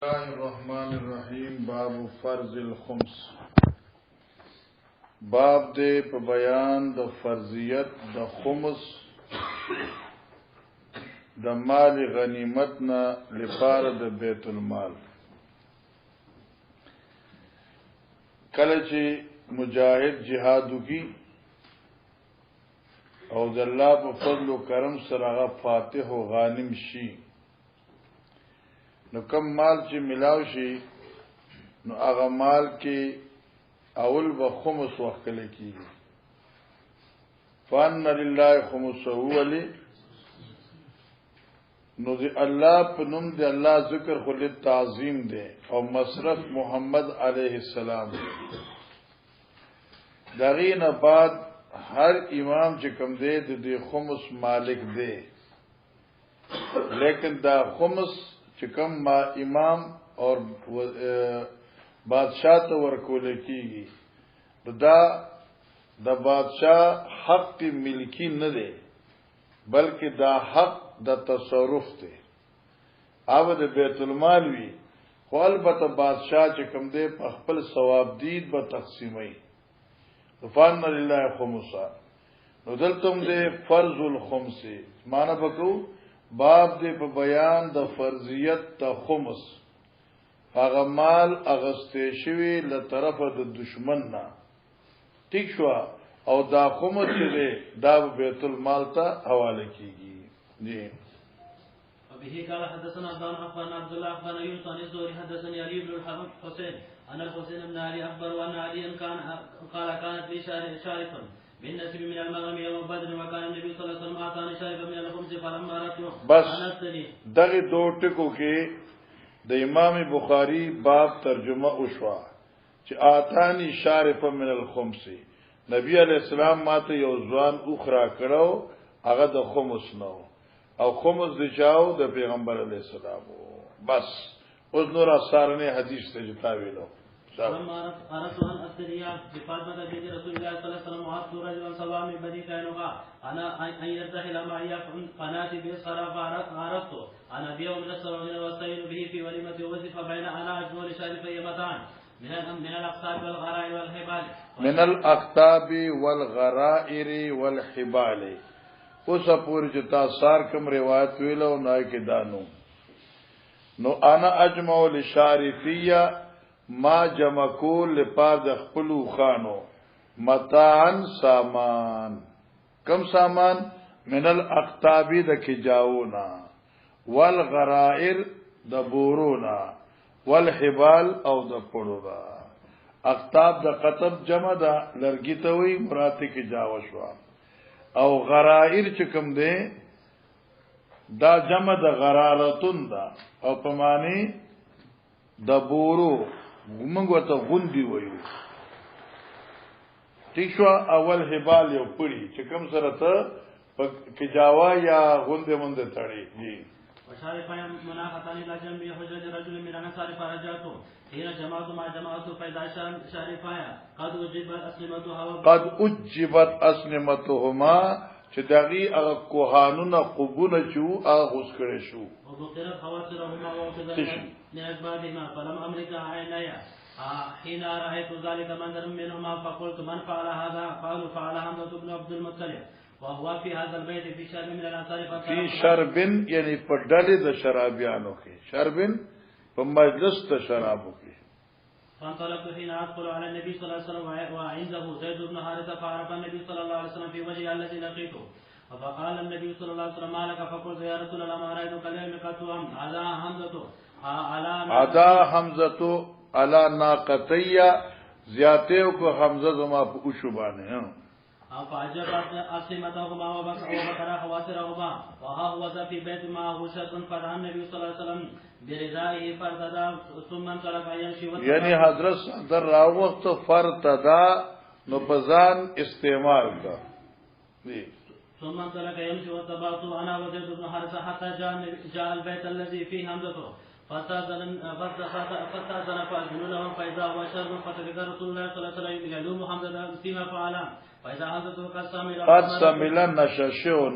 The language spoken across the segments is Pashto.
الله الرحمن الرحیم باب فرض الخمس باب دې په بیان د فرضیت د خمس د مال غنیمت نه لپاره د بیت المال کله چې مجاهد جهاد وکي او د الله په فضل او کرم سره هغه فاتح او غانم شي نو کم مال چې ملاو شي نو هغه مال کې اول به خمس وخت لیکيږي فان لله خمسه ولي نو دی الله په نوم دی الله ذکر خو له تعظیم دی او مصرف محمد علیه السلام دغینه بعد هر امام چې کوم دی د خمس مالک دی لیکن دا خمس چې کوم ما امام اور بادشاہ ته ورکول کیږي دا د بادشاہ حق ملکی نه دی بلکې دا حق د تصرف دی او د بیت المال وی خو البته بادشاہ چې کوم دی په خپل ثواب دید به تقسیمي فان لله خمسا نو دلته دی فرض الخمس معنا بکو باب دې په بیان د فرضیت د خمس هغه مال اغستې شوی له طرفه د دشمن نه ټیک شو او دا خمس دې دا بیت المال ته حواله کیږي جی وبه قال حدثنا عبد الله بن يونس عن الزهري حدثني علي بن الحسين أن الحسين بن علي أخبر أن عليا كانت لي شارفا بالنسب من المغرب يوم بدر وكان النبي صلى الله عليه وسلم اعطاني شاربا من الخبز فلما رأته بس دغه دو ټکو کې د امام بخاری باب ترجمه وشوا چې اعطاني شارفا من الخمس نبی علیہ السلام ماته یو ځوان اوخرا کړو هغه د خمس نو او خمس د چاو د پیغمبر علیہ السلام بس اوس نور اثرنه حدیث ته جتا ویلو فلما أردت أن أفتري بفاطمة بنت رسول الله صلى الله عليه وسلم وعدت رجلا سواء من بني كينوغا أنا أن يرتحل معي فناتي بإسخرا فعرفت أن أبيع من السبعين واستعين به في وليمة وظف بين أنا أجمل شارفي متان من الأقطاب والغرائر والحبال من الأقطاب والغرائر والحبال اوس پور چې تاسار کوم روایت ویلو نه کې دانو نو انا اجمع لشارفیه ما جمع کول لپاره د خپلو خانو متاعن سامان کم سامان من الاقطاب د کجاونا والغرائر د بورونا والحبال او د پړونا اقطاب د قطب جمع د لرګی ته وی مراد کې جاو شو او غرائر چې کوم دی دا جمع د غرارتون دا او په معنی د بورو موږ ورته غوندي وایو ٹھیک شو اول حبال یو پړي چې کوم سره ته کې جاوا یا غوندې مونږ تړي جی وشارفا منافتان الى جنب حجره رجل من انصار فرجاته حين جماعه مع جماعه فاذا شارفا قد اجبت اسلمتهما چې دغه هغه کوهانونه قبونه چو هغه غوس کړي شو او بقره خواترهما وكذلك لأسبابهما فلم أملك عيني حين رأيت ذلك منظر منهما فقلت من فعل هذا قالوا فعل حمزة بن عبد المطلب وهو في هذا البيت في شرب من الأنصار في شرب یعنی په ډلې د شرابيانو کې شربن په مجلس ته شرابو کې فانطلقت حين أدخل على النبي صلى الله عليه وسلم وعنده زيد بن حارثة فعرف النبي صلى الله عليه وسلم في وجهه الذي لقيته فقال النبي صلى الله عليه وسلم ما لك فقلت يا رسول الله ما رأيتك اليوم قد هذا حمزة ادا حمزه علی ناقتیا زیاته کو حمزه زما په شوبانه فعجبت أسلمتهما وبكر خواترهما وها هو في بيت معه شرط فدعا النبي صلى الله عليه وسلم برضائه فارتدى ثم انطلق يمشي یعنی حضرت در راوخت فرتدى نو بزان استعمال کا ثم انطلق يمشي وتبعت انا وزيد بن حارثه حتى جاء البيت الذي فيه حمزه فاستأذن فأذن لهم فإذا هو شرب فترك رسول الله صلى الله عليه وسلم يلوم حمزة فيما فعل فإذا حمزة قد سمل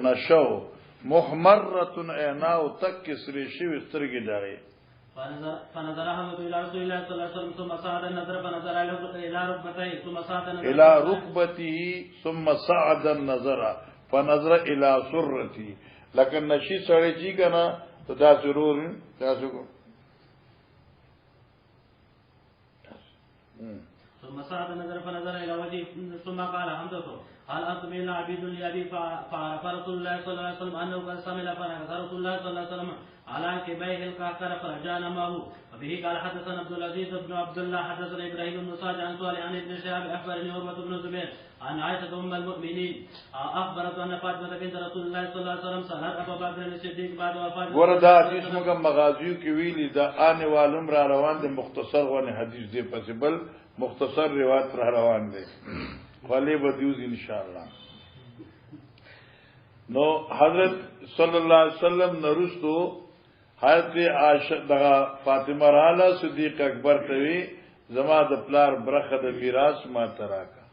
نشو محمرة عیناو تک کسری شوی سترګې دغه فنظر حمزة إلى رسول الله صلى الله عليه وسلم ثم صعد النظر فنظر إلى ركبتيه ثم صعد النظر إلى ركبته ثم صعد النظر فنظر إلى سرته. لكن نشي سړی چې کنه دا ضرور تاسو ثم صعد النظر فنظر إلى وجهه ثم قال حمزة هل أنتم إلا عبيد لأبي فعرف رسول الله صلى الله عليه وسلم أنه قد سمل فنكث رسول الله صلى الله عليه وسلم على كبيه القهقر فرجع نماه. وبه قال حدثنا عبد العزيز بن عبد الله حدثنا إبراهيم بن سعد عن سؤال عن ابن شهاب أخبرني عروة بن الزبير عن عائشة أم المؤمنين أخبرت أن فاطمة بنت رسول الله صلى الله عليه وسلم سألت أبا بكر الصديق بعد وفاة وردا حدیث موږ مغازیو کې ویلي دا ان والم را روان دي مختصر غو حدیث دی پسبل مختصر روایت را روان دي خالی بدیوز ان شاء الله. نو حضرت صلی الله علیه وسلم نرستو حضرت عائشہ دغه فاطمه رااله صدیق اکبر ته وی زما د پلار برخه د میراث ما تراکا.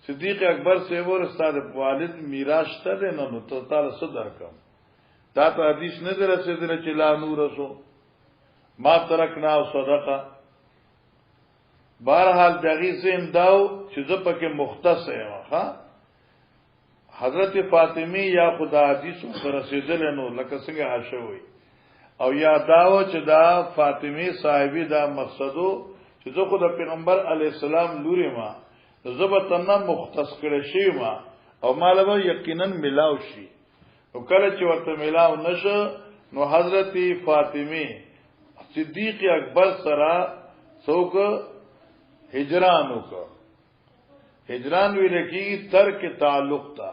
صدیق اکبر سے ور استاد والد میراث ته نه نو ته تعالی صدر کم دا ته حدیث نه درسیدل چې لا نور رسو ما ترکنا صدقه. بہرحال دغه زم داو چې زه پکې مختص یم. ها حضرت فاطمی یا خدا حدیث سره رسیدل نو لکه څنګه عاشوي او یا داو چې دا فاطمی صاحبې دا مقصدو چې زه خو د پیغمبر علی السلام لوري ما زبتنه مختص کړی شي ما او مالبه یقینا ملاو شي او کله چې ورته ملاو نشه نو حضرت فاطمی صدیق اکبر سره څوک هجران وکړ. هجران ویل کی ترک تعلق تا.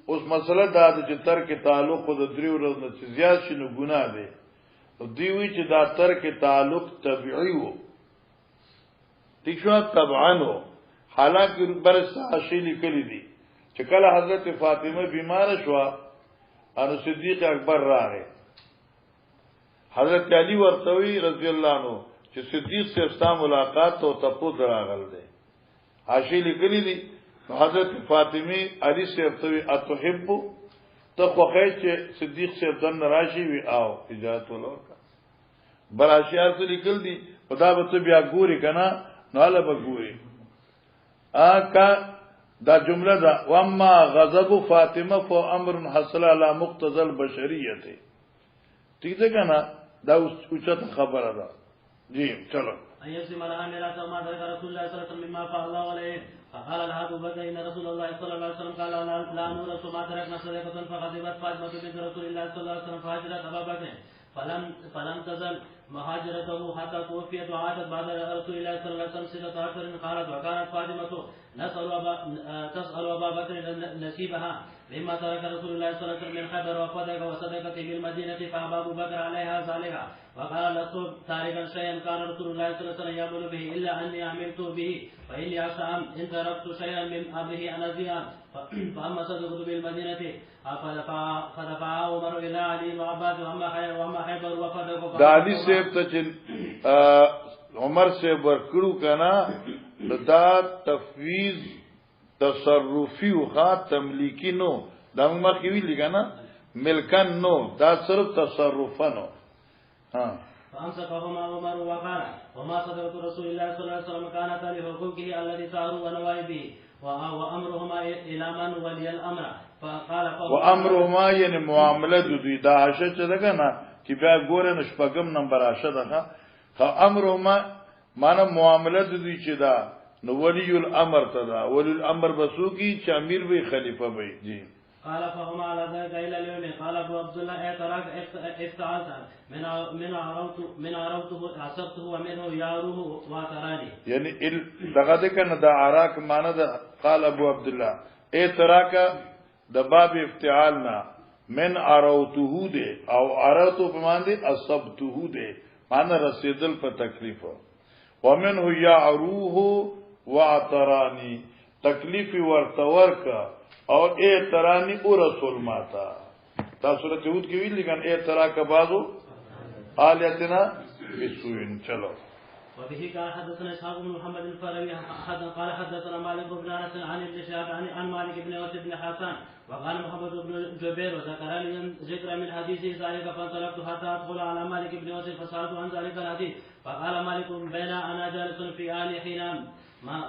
اوس مسله دا چې ترک تعلق خو د دریو ورځې نه زیات شي نو ګناه دی. او دی وی چې دا ترک تعلق طبيعي وو. تیښه طبعا وو. حالانکه برسه شي لیکلي دي چې کله حضرت فاطمه بیمار شو ان صدیق اکبر راغی. حضرت علی ورتوی رضی الله عنه چې صدیق سے استا ملاقات او تپو دراغل دی. عاشی لیکلی دی حضرت فاطمی علی سے ارتوی اتحب ته خو خیر چې صدیق سے دن راشي وی او اجازه ولوکا براشیار څه لیکل دی خدا به ته بیا ګوري کنه نو له به ګوري اکا دا جمله دا واما غضب فاطمه فو امر حصل على مقتضى البشریه ٹھیک ہے کنه دا اوچت خبره ده. جی چلو أيسم لها ميراث ما ذكر رسول الله صلى الله عليه وسلم مما فعل الله عليه فقال لها أبو بكر إن رسول الله صلى الله عليه وسلم قال لا نورث ما تركنا صدقة فغضبت فاطمة بنت رسول الله صلى الله عليه وسلم فهاجرت أبا بكر فلم تزل مهاجرته حتى توفيت وعادت بعد رسول الله صلى الله عليه وسلم 6 أشهر قالت وكانت فاطمة تسأل أبا بكر نسيبها مما ترك رسول الله صلى الله عليه وسلم من خبر وصدقته بالمدينة فأبى أبو بكر عليها ذلك وقال لست تاركا شيئا كان رسول الله صلى الله عليه وسلم يعمل به إلا أني عملت به فإني أخشى إن تركت شيئا من أمره أن أزيا فأما صدقته بالمدينة فدفع عمر إلى علي وعباس وأما خيبر وفدق دا علي صاحب ته چې عمر صاحب ورکړو کنه دا تفویض تصرفی او تملیکی نو دا موږ کې ویل کنه ملکن نو دا صرف تصرفانو. فأمسكهما عمر وقال وما صدقة رسول الله صلى الله عليه وسلم كانت لحقوقه الذي ساروا ونوائبه وأمرهما إلى من ولي الأمر فقال وأمرهما يعني معاملة دوی دا عاشت چې ده کنه چې بیا ګوره نشپګم نمبر عاشت ده امرهما معنا معاملة دوی چې دا نو ولی الامر تدا ولی الامر بسوکی چې امیر به خلیفہ به. جی قال فهما على ذلك الى اليوم قال ابو عبد الله اعتراك افتعلت من عرفته حسبته ومنه ياروه واعتراني يعني دغه ده کنه دا عراق معنی ده. قال ابو عبد الله اعتراك د باب افتعالنا من عرفته ده او عرفته په معنی ده اصبته ده معنی رسیدل په تکلیف ومنه ياروه واعتراني تکلیف ورتور کا اور اے ترانی او رسول ماتا تا سورۃ ہود کی ویل لیکن اے ترا کا بازو آلیتنا بسوین. چلو وبه قال حدثنا اسحاق بن محمد الفراوي قال حدثنا مالك بن انس عن ابن شهاب عن مالك بن اوس بن حسان وقال محمد بن جبير وذكر لي ذكر من حديثه ذلك فانطلقت حتى ادخل على مالك بن يوسف فسالته عن ذلك الحديث فقال مالك بين انا جالس في آل حين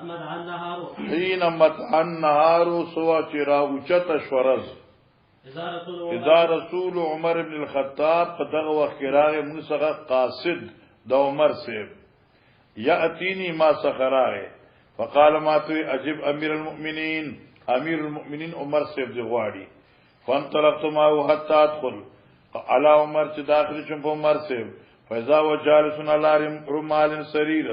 مدعى النهار سوى چرا اوچت شورز اذا رسول عمر بن الخطاب قدغ وخراغ منسغ قاصد دا عمر سیب یأتینی ما سخراغ فقال ما توی عجب امیر المؤمنین عمر سیب دی غواړي فانطلقت معه حتى ادخل على عمر چې داخل شم په عمر سیب فاذا وجالس على رمال سرير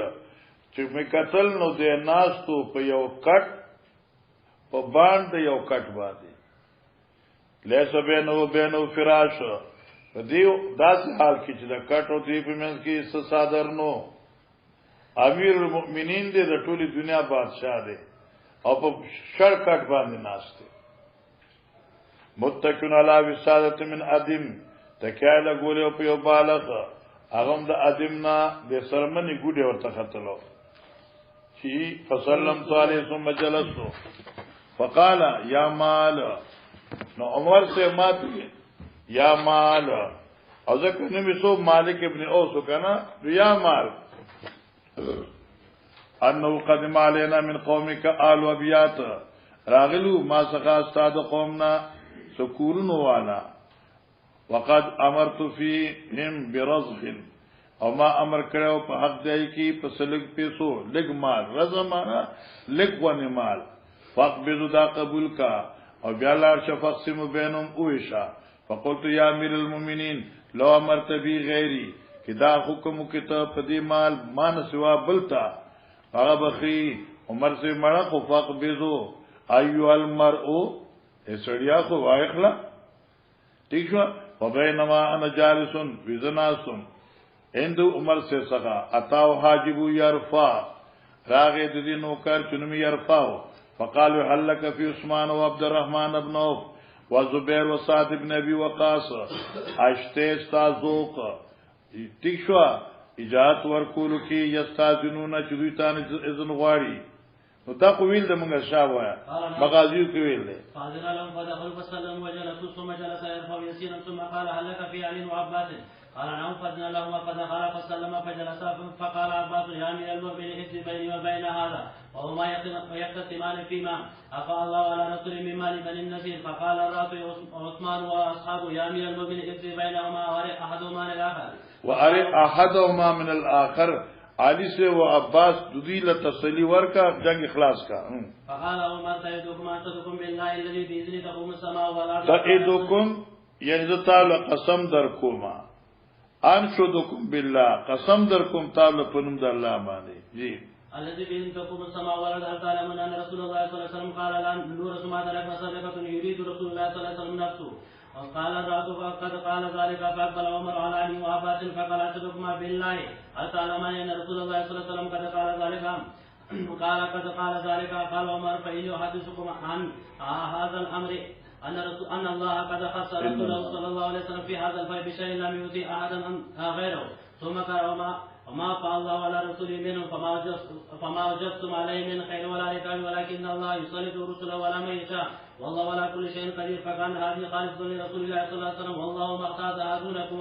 چې می قتل نو د ناستو په یو کټ په باندې یو کټ باندې لیسا بینو فراش دیو داس حال کی چې د کټ او دی په منځ کې څه صادر نو امیر المؤمنین دې د ټولي دنیا بادشاہ دی او په شړ کټ باندې ناشته متکن علی وسادت من ادم تکاله ګوله په یو بالغ هغه د ادمنا د سرمنی ګوډه ورته خطلو چې فسلم علیه ثم جلسو فقال یا مال نو عمر سے مات یا مال او ذکر نمی سو مالک ابن اوسو کنا یا مال انه قدم علينا من قومك آل وبيات راغلو ما سقا استاد قومنا سکورنو والا وقد امرت فيهم برزق او ما امر کړو په حق دی کی په سلګ پیسو لګ مال رزمانا لګ ونی مال فقبض دا قبول کا او بیا لار شفقسم بینهم اوشا فقلت یا امیر المؤمنین لو امرت بی غیری کہ دا حکم کتاب پدی مال مان سوا بلتا هغه بخی عمر سے مړه خو فقبضو ایو المرء اسړیا خو وایخلا ٹھیک شو وبینما انا جالس وزناسم هند عمر سے سقا اتاو حاجب يرفع راغه د دې نوکر چنم يرفعو فقالوا هل لك في عثمان وعبد الرحمن بن عوف وزبير وسعد بن ابي وقاص اشته استازوق تیشوا اجازت ورکول کی یستاذنون چویتان اذن غواړي نو دا کو ویل د موږ شاوه مغازیو کې ویل دي فاضل لهم فدخل فسلم وجلس ثم جلس يرفع يسيرا ثم قال هل لك في علي وعباس قال نعم فدنا لهما فدخل فسلم فجلس فقال عباس يا امير المؤمنين اكتب بيني وبين هذا وهما يقتسمان فيما افاء الله على رسول من مال بني النذير فقال الرات عثمان واصحابه يا امير المؤمنين اكتب بينهما وارئ احدهما من الاخر وارئ احدهما من الاخر علی سے و عباس ددیل تسلی ورکا جنگ اخلاص کا فقال عمر تعيدكم انتكم بالله الذي باذنه تقوم السماء والارض تعيدكم یعنی تعالی قسم در کوما انشدکم بالله قسم در کوم تعالی پنوم در الله باندې جی الذي باذنه تقوم السماء والارض هل تعلمون ان رسول الله صلى الله عليه وسلم قال لا نور ما ترك صدقه يريد رسول الله صلى الله عليه وسلم نفسه وقال الرات فقد قال ذلك فاقبل عمر على علي وعباس فقال اصدقكما بالله هل تعلمون ان رسول الله صلى الله عليه وسلم قد قال ذلك قال قد قال ذلك قال عمر فاني احدثكم عن هذا الامر ان الله قد خص رسوله صلى الله عليه وسلم في هذا الفيء بشيء لم يؤتي احدا غيره ثم قال وما فعل الله على رسوله منهم فما وجدتم عليه من خير ولا ركاب ولكن الله يسلط رسله ولا من يشاء والله ولا كل شيء قدير فكان هذه خالصة لرسول الله صلى الله عليه وسلم والله ما اختازها دونكم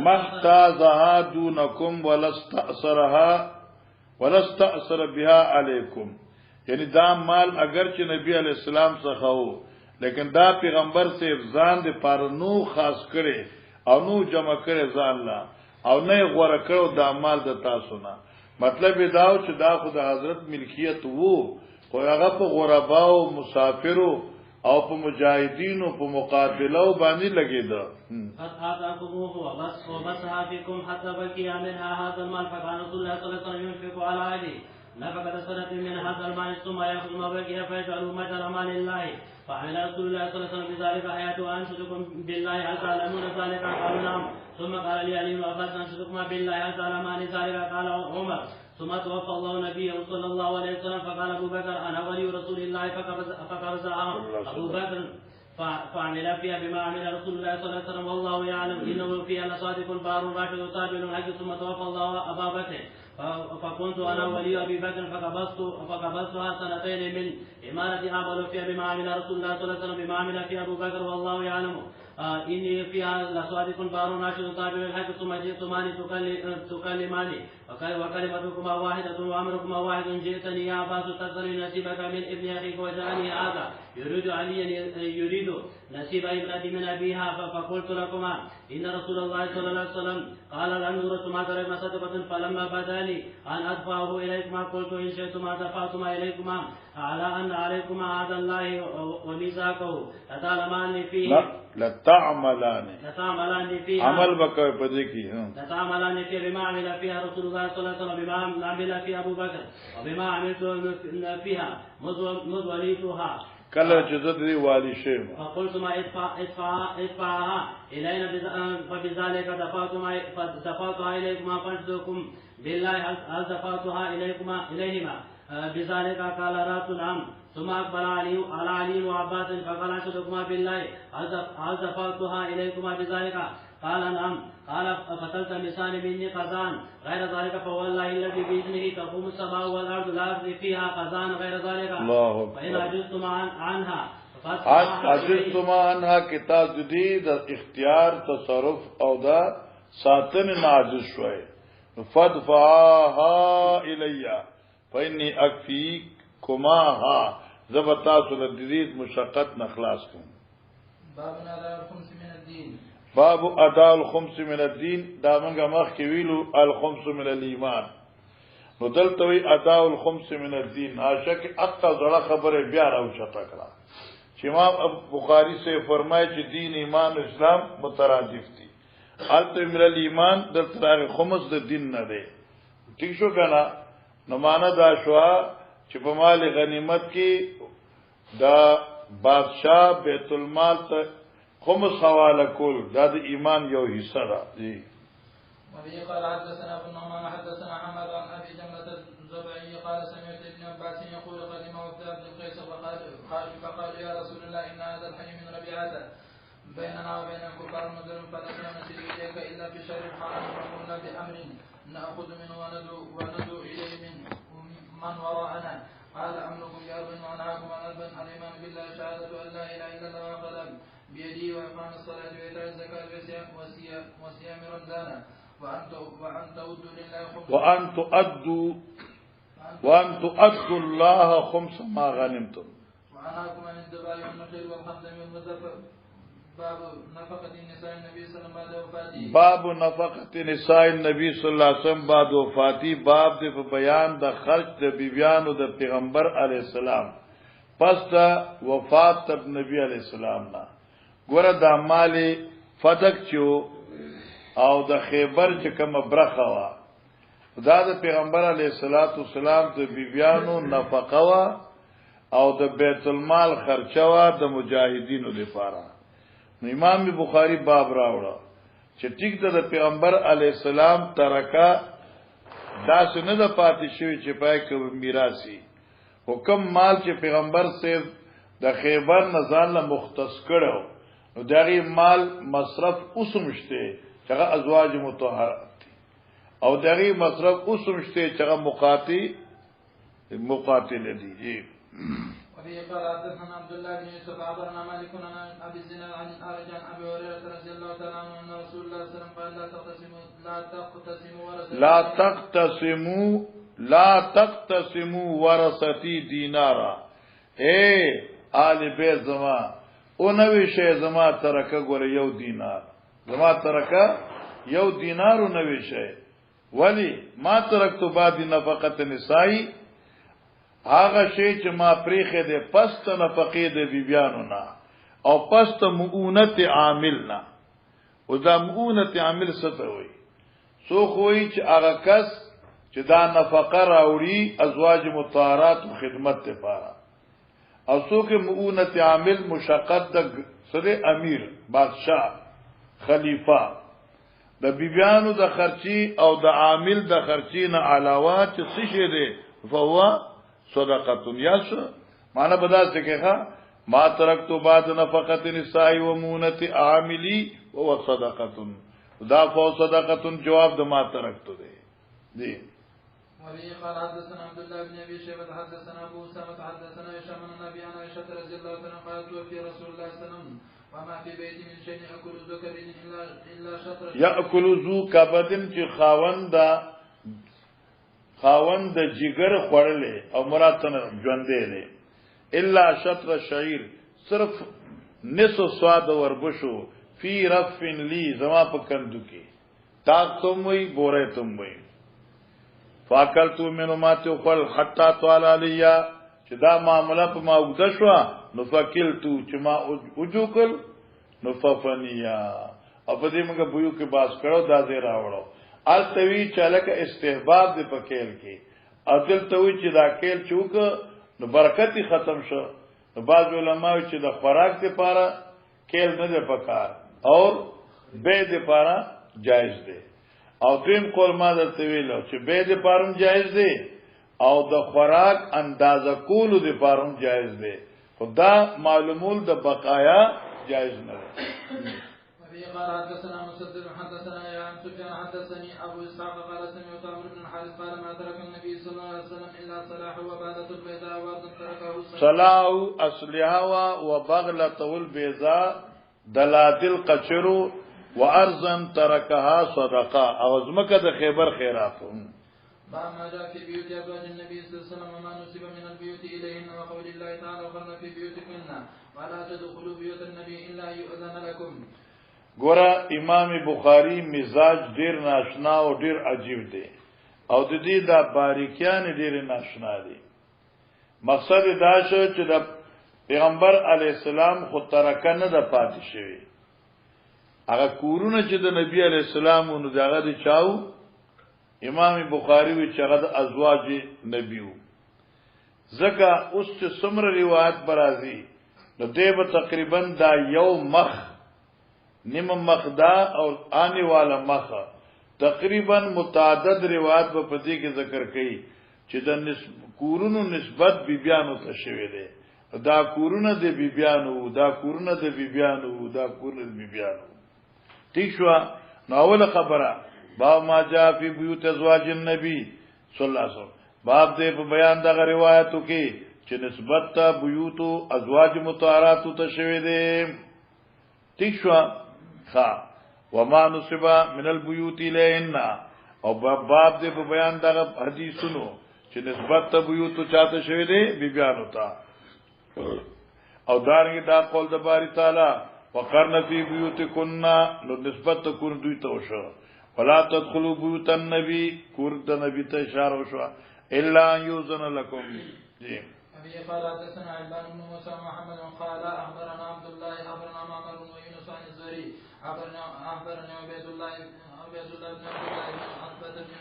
ما اختازها دونكم ولا استأثر بها عليكم یعنی دا مال اگر چې نبی علیہ السلام څخه وو لیکن دا پیغمبر سے ځان دې پر نو خاص کړي او نو جمع کړي ځان لا او نه غوړه کړو دا مال د تاسو نه مطلب دا و چې دا خو د حضرت ملکیت وو خو هغه په غرباو مسافرو او په مجاهدینو په مقاتلو باندې لګیدا وبس حافظكم حتى بقي منها هذا المال فكان رسول الله صلى الله عليه وسلم ينفق على عهده نفقة سنة من هذا المال ثم يأخذ ما بقي فيجعله مجرى مال الله فعمل رسول الله صلى الله عليه وسلم بذلك حياته أنشدكم بالله هل تعلمون ذلك قالوا نعم ثم قال لي علي وعباس أنشدكم بالله هل تعلمان ذلك قال عمر ثم توفى الله نبيه صلى الله عليه وسلم فقال أبو بكر أنا ولي رسول الله فقبضها أبو بكر فعمل فيها بما عمل رسول الله صلى الله عليه وسلم والله يعلم انه فيها لصادق بار راشد تابع الحج ثم توفى الله ابا بكر فكنت انا ولي ابي بكر فقبضتها سنتين من امارة اعمل فيها بما عمل رسول الله صلى الله عليه وسلم بما عمل فيها ابو بكر والله يعلم إني فيها لصادق بار راشد تابع الحج ثم جئتماني تكلماني وكلمتكما واحدة وأمركما واحد جئتني يا عباس تسأل نسيبك من ابن أخيك وجعلني هذا يريد نسيب ابنتي من أبيها فقلت لكما إن رسول الله صلى الله عليه وسلم قال لن نورث ما تركنا صدقة فلما بدا لي أن أدفعه إليكما قلت إن شئتما دفعتما إليكما على أن عليكما عهد الله وميثاقه لتعلمان فيه لتعملان فيها عمل بکوي پدې کې لتعملان فيها بما عمل فيها رسول الله صلى الله عليه وسلم بما عمل فيها أبو بكر وبما عملت فيها مذ وليتها کله چې زه دې والی شم فقلت ما ادفعها إلينا فبذلك دفعتها إليكما فاصدقكم بالله هل دفعتها إليهما بذلك قال رات نعم ثم أقبل علي وعباس فقال أشهدكما بالله هل دفعتها إليكما بذلك قال نعم قال فتلتمسان مني خزان غير ذلك فوالله الذي بإذنه تقوم السماء والأرض لا أخذ فيها خزان غير ذلك فإن عجزتم عنها عجزتم عنها کتاب جدی د اختیار تصرف او دا ساتن عاجز شوي فدفعها الیا فإني أكفيكماها زبطا سلدید مشقت نخلاص کوم باب اداء الخمس من الدين دا منګه مخ کې ویلو الخمس من الايمان نو دلته وی اداء الخمس من الدين عاشق اقا زړه خبره بیا راو چتا کړه چې امام بخاری سے فرمایي چې دین ایمان اسلام مترادف دي الته من الايمان دلته خمس د دین نه دی ٹھیک شو کنه نو معنا دا شوا چې په مال غنیمت کې دا بادشاہ بیت المال ته خمس حواله کول دا د ایمان یو حصہ ده جی وبه قال حدثنا ابن نعمان حدثنا حماد عن ابي جمله الزبعي قال سمعت ابن عباس يقول قدم وفد عبد القيس فقال يا رسول الله ان هذا الحي من ربيعه بيننا وبين الكفار نذر فلسنا نسير اليك الا في شر الحرام وقلنا بامر ناخذ منه وندعو اليه من وراءنا قال امركم بارض ونهاكم عن ارض الايمان بالله شهاده ان لا اله الا الله وقدم بيدي واقام الصلاه وايتاء الزكاه وصيام رمضان وان تؤدوا الله خمس ما غنمتم وعناكم عن الدباء والنخيل والخمس والمزفر باب نفقة النساء النبي صلى الله عليه وسلم باب نفقة نساء النبي صلى الله عليه وسلم بعد وفاتی باب د بیان د خرج د بیبیانو د پیغمبر علی السلام پس د وفات د نبی علی السلام نا ګوره د مال فدق چو او د خیبر چې کوم برخه وا دا د پیغمبر علی السلام د بیبیانو نفقه وا او د بیت المال خرچه وا د مجاهدینو لپاره امام بخاری باب راوړه چې ټیک د پیغمبر علی السلام ترکا داس نه د پاتې شوی چې پای کوي میراثي حکم مال چې پیغمبر سے د خیبر نزان له مختص کړو نو دغه مال مصرف اوسمشته چې ازواج مطهرات او دغه مصرف اوسمشته چې مقاتل دي وفي قال حدثنا عبد الله بن يوسف عبرنا مالك عن ابي الزناد عن الحارج عن ابي هريره رضي الله تعالى عنه ان رسول الله صلى الله عليه وسلم قال لا تقتسموا ورثتي دينارا اے آل بیت زما او نوی شی زما ترکه ګور یو دینار زما ترکه یو دینار او نوی شی ولی ما ترکتو بعد نفقت نسائی هغه شی چې ما پریخه ده پست نفقې د بیبیانو نه او پست مؤونت عامل نه او دا مؤونت عامل څه ته وایي سو خوې چې هغه کس چې دا نفقه راوړي ازواج مطهرات او خدمت لپاره او سو کې مؤونت عامل مشقت د سره امیر بادشاہ خلیفہ د بیبیانو د خرچي او د عامل د خرچي نه علاوه چې څه شي ده فوا صدقتون یاس معنا بدا څه کېخه ما ترکت بعد نفقه نساء و مونت عاملی و صدقه دا فو صدقه جواب د ما ترکت دی وبه قال حدثنا عبد الله بن ابي شيبه حدثنا ابو اسامه حدثنا هشام بن ابي عن عائشه رضي الله عنها قالت توفي رسول الله صلى الله عليه وسلم وما في بيت من شيء ياكل ذكر الا شطر یاکل ذو کبدن چې خاوند جگر خړلې او مراتن ژوندې لې الا شطر شعير صرف نصف سواد وربشو فی رف لی زما په کندو کې تاک تم وی بوره تم وی فاکلتو منو ماته خپل حتا طال علیا چې دا معاملہ په ما وګد شو نو فکلتو چې ما وجوکل نو ففنیا او په دې موږ بویو کې باس کړو دا دې راوړو التوی چلک استحباب دې پکېل کې اذل توی چې دا کېل چوک نو برکت ختم شو نو بعض علماء چې د خوراک لپاره کېل نه ده پکار اور به دې لپاره جایز ده او دیم قول ما درته ویلو چې به دې لپاره جایز ده او د خوراک اندازه کول دې لپاره جایز ده خدا معلومول د بقایا جائز نہ ہے وفي قال حدثنا مسدد حدثنا يا عن سفيان حدثني ابو اسحاق قال سمعت عمرو بن الحارث قال ما ترك النبي صلى الله عليه وسلم الا صلاح وبادة البيضاء وارض تركه صلاح اصلها وبغلة البيضاء دلادل قچر وارضا تركها صدقه او زمکه د خیبر خیرات ما جاء في بيوت ازواج النبي صلى الله عليه وسلم وما نسب من البيوت اليهن وقول الله تعالى وقرن في بيوتكن ولا تدخلوا بيوت النبي الا يؤذن لكم. ګوره امام بخاری مزاج ډیر ناشنا او ډیر عجیب دی او د دې د باریکیان ډیر ناشنا دي. مقصد دا شو چې د پیغمبر علی السلام خو ترکنه د پاتې شوی هغه کورونه چې د نبی علی السلام نو دغه د چاو امام بخاری وی چې هغه د ازواج نبیو زکه اوس چې څومره روایت برازي نو دیو تقریبا دا یو مخ نیم مخ دا او آنے والا مخ تقریبا متعدد روایت په پدې کې ذکر کړي چې د کورونو نسبت بیبیانو ته شوی دی دا کورونه د بیبیانو دا کورونه د بیبیانو دا کورونه د بیبیانو ٹھیک شو نو اوله خبره باب ما جاء فی بیوت ازواج النبی صلی الله علیه وسلم باب دې په بیان د روایتو کې چې نسبت ته بیوت ازواج مطهرات ته شوی دی ٹھیک شو خا وما نسب من البيوت اليهن او باب دې په بیان د حدیثونو چې نسبت ته بیوت چاته شوی دی بیبیانو ته او دارنګه دا قول د باری تعالی وقرن فی بیوتکن نو نسبت ته کور دوی ته وشو ولا تدخلوا بيوت النبي کور د نبی ته اشاره وشو الا يؤذن لكم جی ابي قال حدثنا عبان بن موسى محمد قال اخبرنا عبد الله اخبرنا معمر ويونس عن الزهري اخبرنا عبيد الله بن عبد الله بن عتبة بن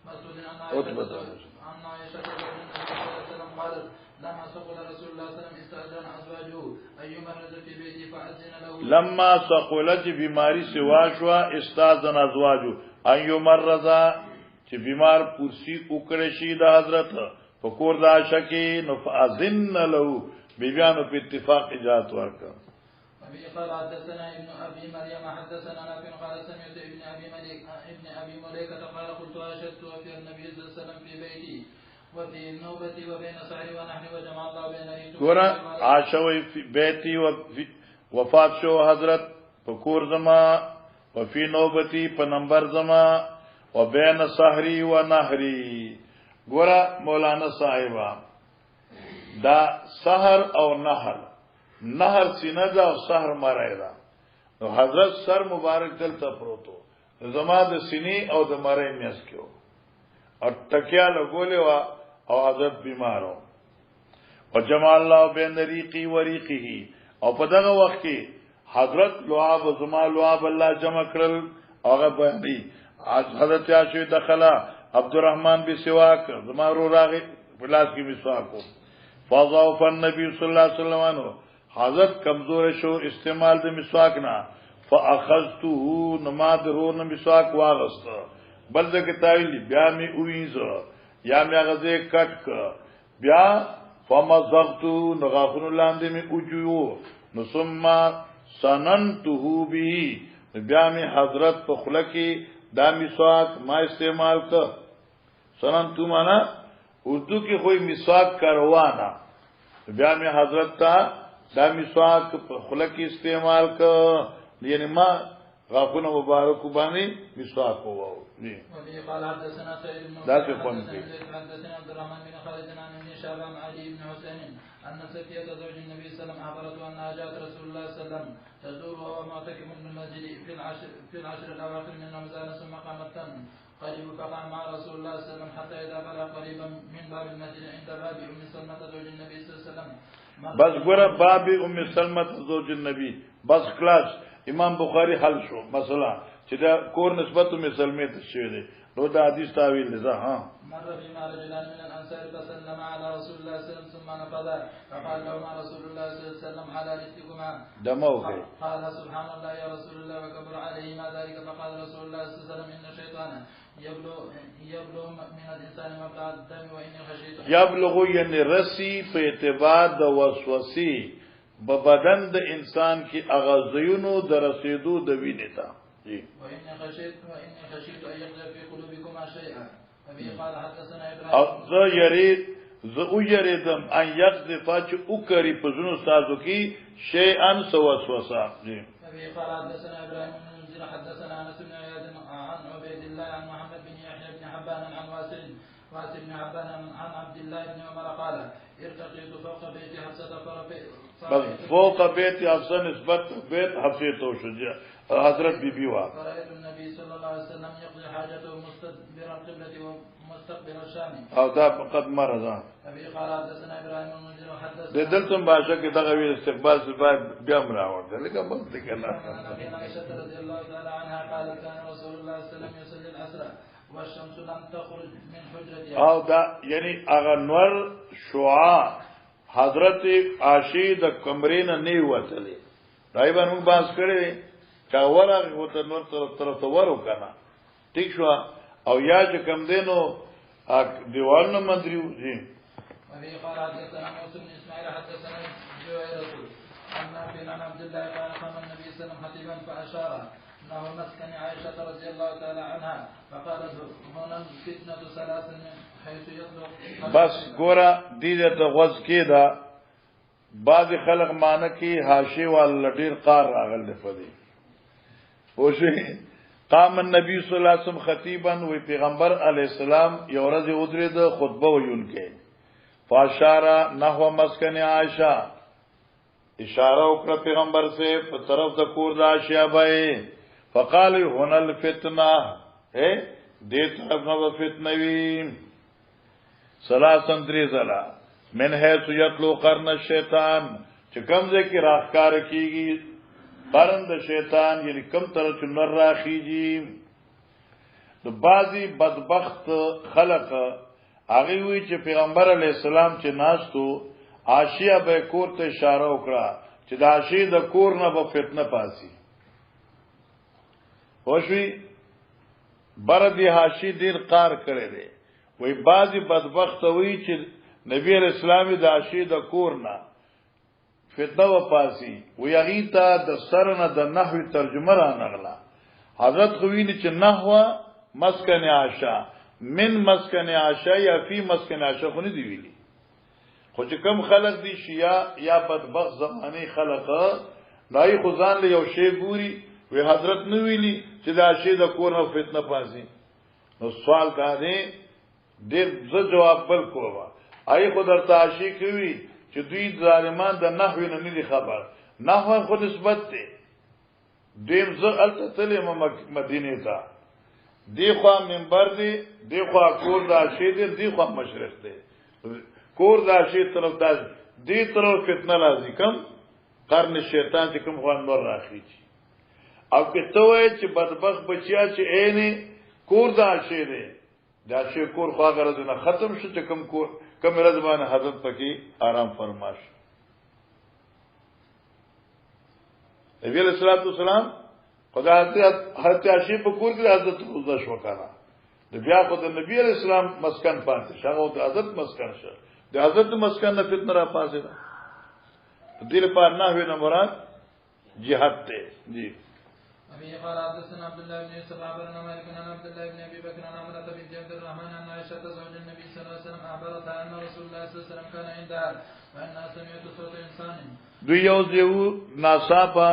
مسعود عن عائشة رضي الله عنها قالت لما سقل رسول الله صلى الله عليه وسلم استأذن ازواجه ان يمرض في بيته فاذن له لما سقلت بیماری سوا شوا استاذن ازواجه ان يمرض چې بیمار پرسی وکړي شي د حضرت فکور دا شکی نو فاذن له بیبیانو په اتفاق اجازه ورکړه. ابي قال حدثنا ابن ابي مريم حدثنا نافع قال سمعت ابن ابي مليكه قال قلت اشهدت في النبي صلى الله عليه وسلم في بيتي وفي نوبتي وبين سعري ونحن وجمع الله بين ګور عاشوي بیتي وفات شو حضرت فکور زما وفي نوبتي په نمبر زما وبين سحري ونحري. ګورا مولانا صاحبہ دا سحر او نهر سینه دا او سحر مرای دا نو حضرت سر مبارک دلته پروتو زما د سینې او د مرای میاس کېو او تکیا لګولې وا او حضرت بیمارو او جمع الله بین ریقی و ریقه او په دغه وخت کې حضرت لعاب زما لعاب الله جمع کړل هغه باندې حضرت عاشق دخلا عبدالرحمن بسواک زمارو راغی پلاس کی مسواکو فضاف النبی صلی اللہ علیہ وسلم عنہ حضرت کمزور شو استعمال د مسواک نا فاخذته نماد رون مسواک واغست بل د کتاویلی بیا می اوینز یا می غزه کټ ک بیا فمزغت نغافن لاندې می اوجو نو ثم سننته به بیا می حضرت په خله کې دا مسواک ما استعمال ک سننتو معنا اردو کې کوئی مسواک کروانا بیا می حضرت تا دا مسواک په خله کې استعمال ک یعنی ما غافن مبارک باندې مسواک وو جی قال حدثنا سعيد بن دا څه کوم دي حدثنا عبد الرحمن بن خالد عن ابن شهاب عن علي بن حسين ان سفية زوج النبي صلى الله عليه وسلم اخبرته انها جاءت رسول الله صلى الله عليه وسلم تزور وهو معتكف من المسجد في العشر الاواخر من رمضان ثم قامت قريب فقام مع رسول الله صلى الله عليه وسلم حتى اذا بلغ قريبا من باب المسجد عند باب ام سلمة زوج النبي صلى الله عليه وسلم بس ګوره باب ام سلمة زوج النبي بس خلاص امام بخاری حل شو مثلا چې دا کور نسبت ام سلمة ته شوی دی نو دا حدیث تعویل ده ها مر بما رجلان من الانصار فسلم على رسول الله صلى الله عليه وسلم ثم نفذ فقال لهما رسول الله صلى الله عليه وسلم على رزقكما دموه قال سبحان الله يا رسول الله وكبر عليه ما ذلك فقال رسول الله صلى الله عليه وسلم ان الشيطان يبلغ من الانسان مبلغ الدم وان خشيت يبلغ یعنی رسی په اعتبار د وسوسې په بدن د انسان کې اغازیونو د رسیدو د وینې ته وان خشيت ان يقذف في قلوبكما شيئا ابي قال حدثنا او ابراهيم زه یریدم ان یقذف چې وکړي په زونو سازو کې شیئا وسوسه ابي قال حدثنا ابراهيم بن منذر حدثنا انس بن عياض عن عبيد الله عن محمد بن يحيى بن حبان عن واسل بن حبان عن عبد الله بن عمر قال ارتقيت فوق بيت حفصة بس فوق بيت حفصة نسبت بيت حفصة توشجع حضرت بی بی وا فرأيت النبي صلى الله عليه وسلم يقضي حاجته مستدبر القبلة ومستقبل الشام او دا قد مرض ابي قال حدثنا ابراهيم بن منذر حدثنا د دلتم باشا کې دغه وی استقبال سبا بیا مراوړ لکه بس کله عائشة رضي الله تعالى عنها قالت كان رسول الله صلى الله عليه وسلم يصلي العصر والشمس لم تخرج من حجرتها او دا یعنی اغه نور شعاع حضرت عائشہ د کمرې نه نه وتلې دای باندې باس کړي چا ورغه وته نور طرف ته ورو کنه ٹھیک شو او یا چې کم دینو دیوال نه مندریو جی ابي قال حدثنا موسى بن اسماعيل حدثنا جويرة عن عبد الله قال قام النبي صلى الله عليه وسلم خطيبا فاشار انه مسكن عائشة رضي الله تعالى عنها فقالت هنا الفتنة ثلاث من حيث يطلق بس ګورا دې ته غوځ کېدا بعض خلق معنی کې حاشیه وال لډیر قار راغل دفدي اوشي قام النبي صلی الله علیه وسلم خطیبا وی پیغمبر علی السلام یو ورځ ودرید خطبه ویونکې فاشاره نحو مسکن عائشہ اشاره وکړه پیغمبر سے په طرف د کور د عائشہ بای فقال هنا الفتنه دې طرف نو فتنه وی سلاسن دریزلا من حيث يطلو قرن الشیطان چې کومځه کې راخکار کیږي قرن د شیطان یعنی کم طرف چې نور راخیږي د بعضی بدبخت خلق هغه وی چې پیغمبر علی السلام چې ناشتو عاشیه به کور ته اشاره وکړه چې د عاشیه د کور نه به فتنه پاسي خوشوي بر دی حاشی ډیر قار کړي دي وی بعضی بدبخت وی چې نبی اسلامي د عاشیه د کور نه فتنه و پاسي وی غیتا د سرنه د نحوی ترجمه را نغلا حضرت خوینه چې نحوه مسکن عائشہ من مسکن عائشہ یا فی مسکن عائشہ خو نه دی ویلي خو چې کم خلق دي شیا یا بدبخت زمانی خلق نای خدان له یو شی ګوري وی حضرت نو ویلي چې د عائشہ د کور نه فتنه پاسي نو سوال دا دی ډیر ز جواب بل کوه آی خو درته عاشق کوي چې دوی ظالمان د نحوی نه نه خبر نحوی خو نسبت دی دیم زه التتل مدینه ته دی خو منبر دی دی خو کور د عاشق دی دی خو مشرق دی کور د عاشق طرف ته دی طرف فتنه راځي کم قرن شیطان چې کوم خو نور راخیږي او که ته وای چې بدبخت بچیا چې عینه کور د عاشق دی دا شی کور خو غرض نه ختم شو چې کوم کور کوم رضوان حضرت پکې آرام فرماش نبی علیہ الصلوۃ والسلام خدا حضرت عائشہ په کور کې حضرت روزه شو کړه د بیا خو د نبی علیہ السلام مسکن پاتې شغه د حضرت مسکن شه د حضرت مسکن نه فتنه را پاسه ده دیر پر نحوی نه مراد جهاد ته جی. أبي قال حدثنا عبد الله بن يوسف أخبرنا مالك عن عبد الله بن أبي بكر عن عمرة بنت عبد الرحمن أن عائشة زوج النبي صلى الله عليه وسلم أخبرتها أن رسول الله صلى الله عليه وسلم كان عندها وأنها سمعت صوت إنسان. دوی یو دیو ناصابه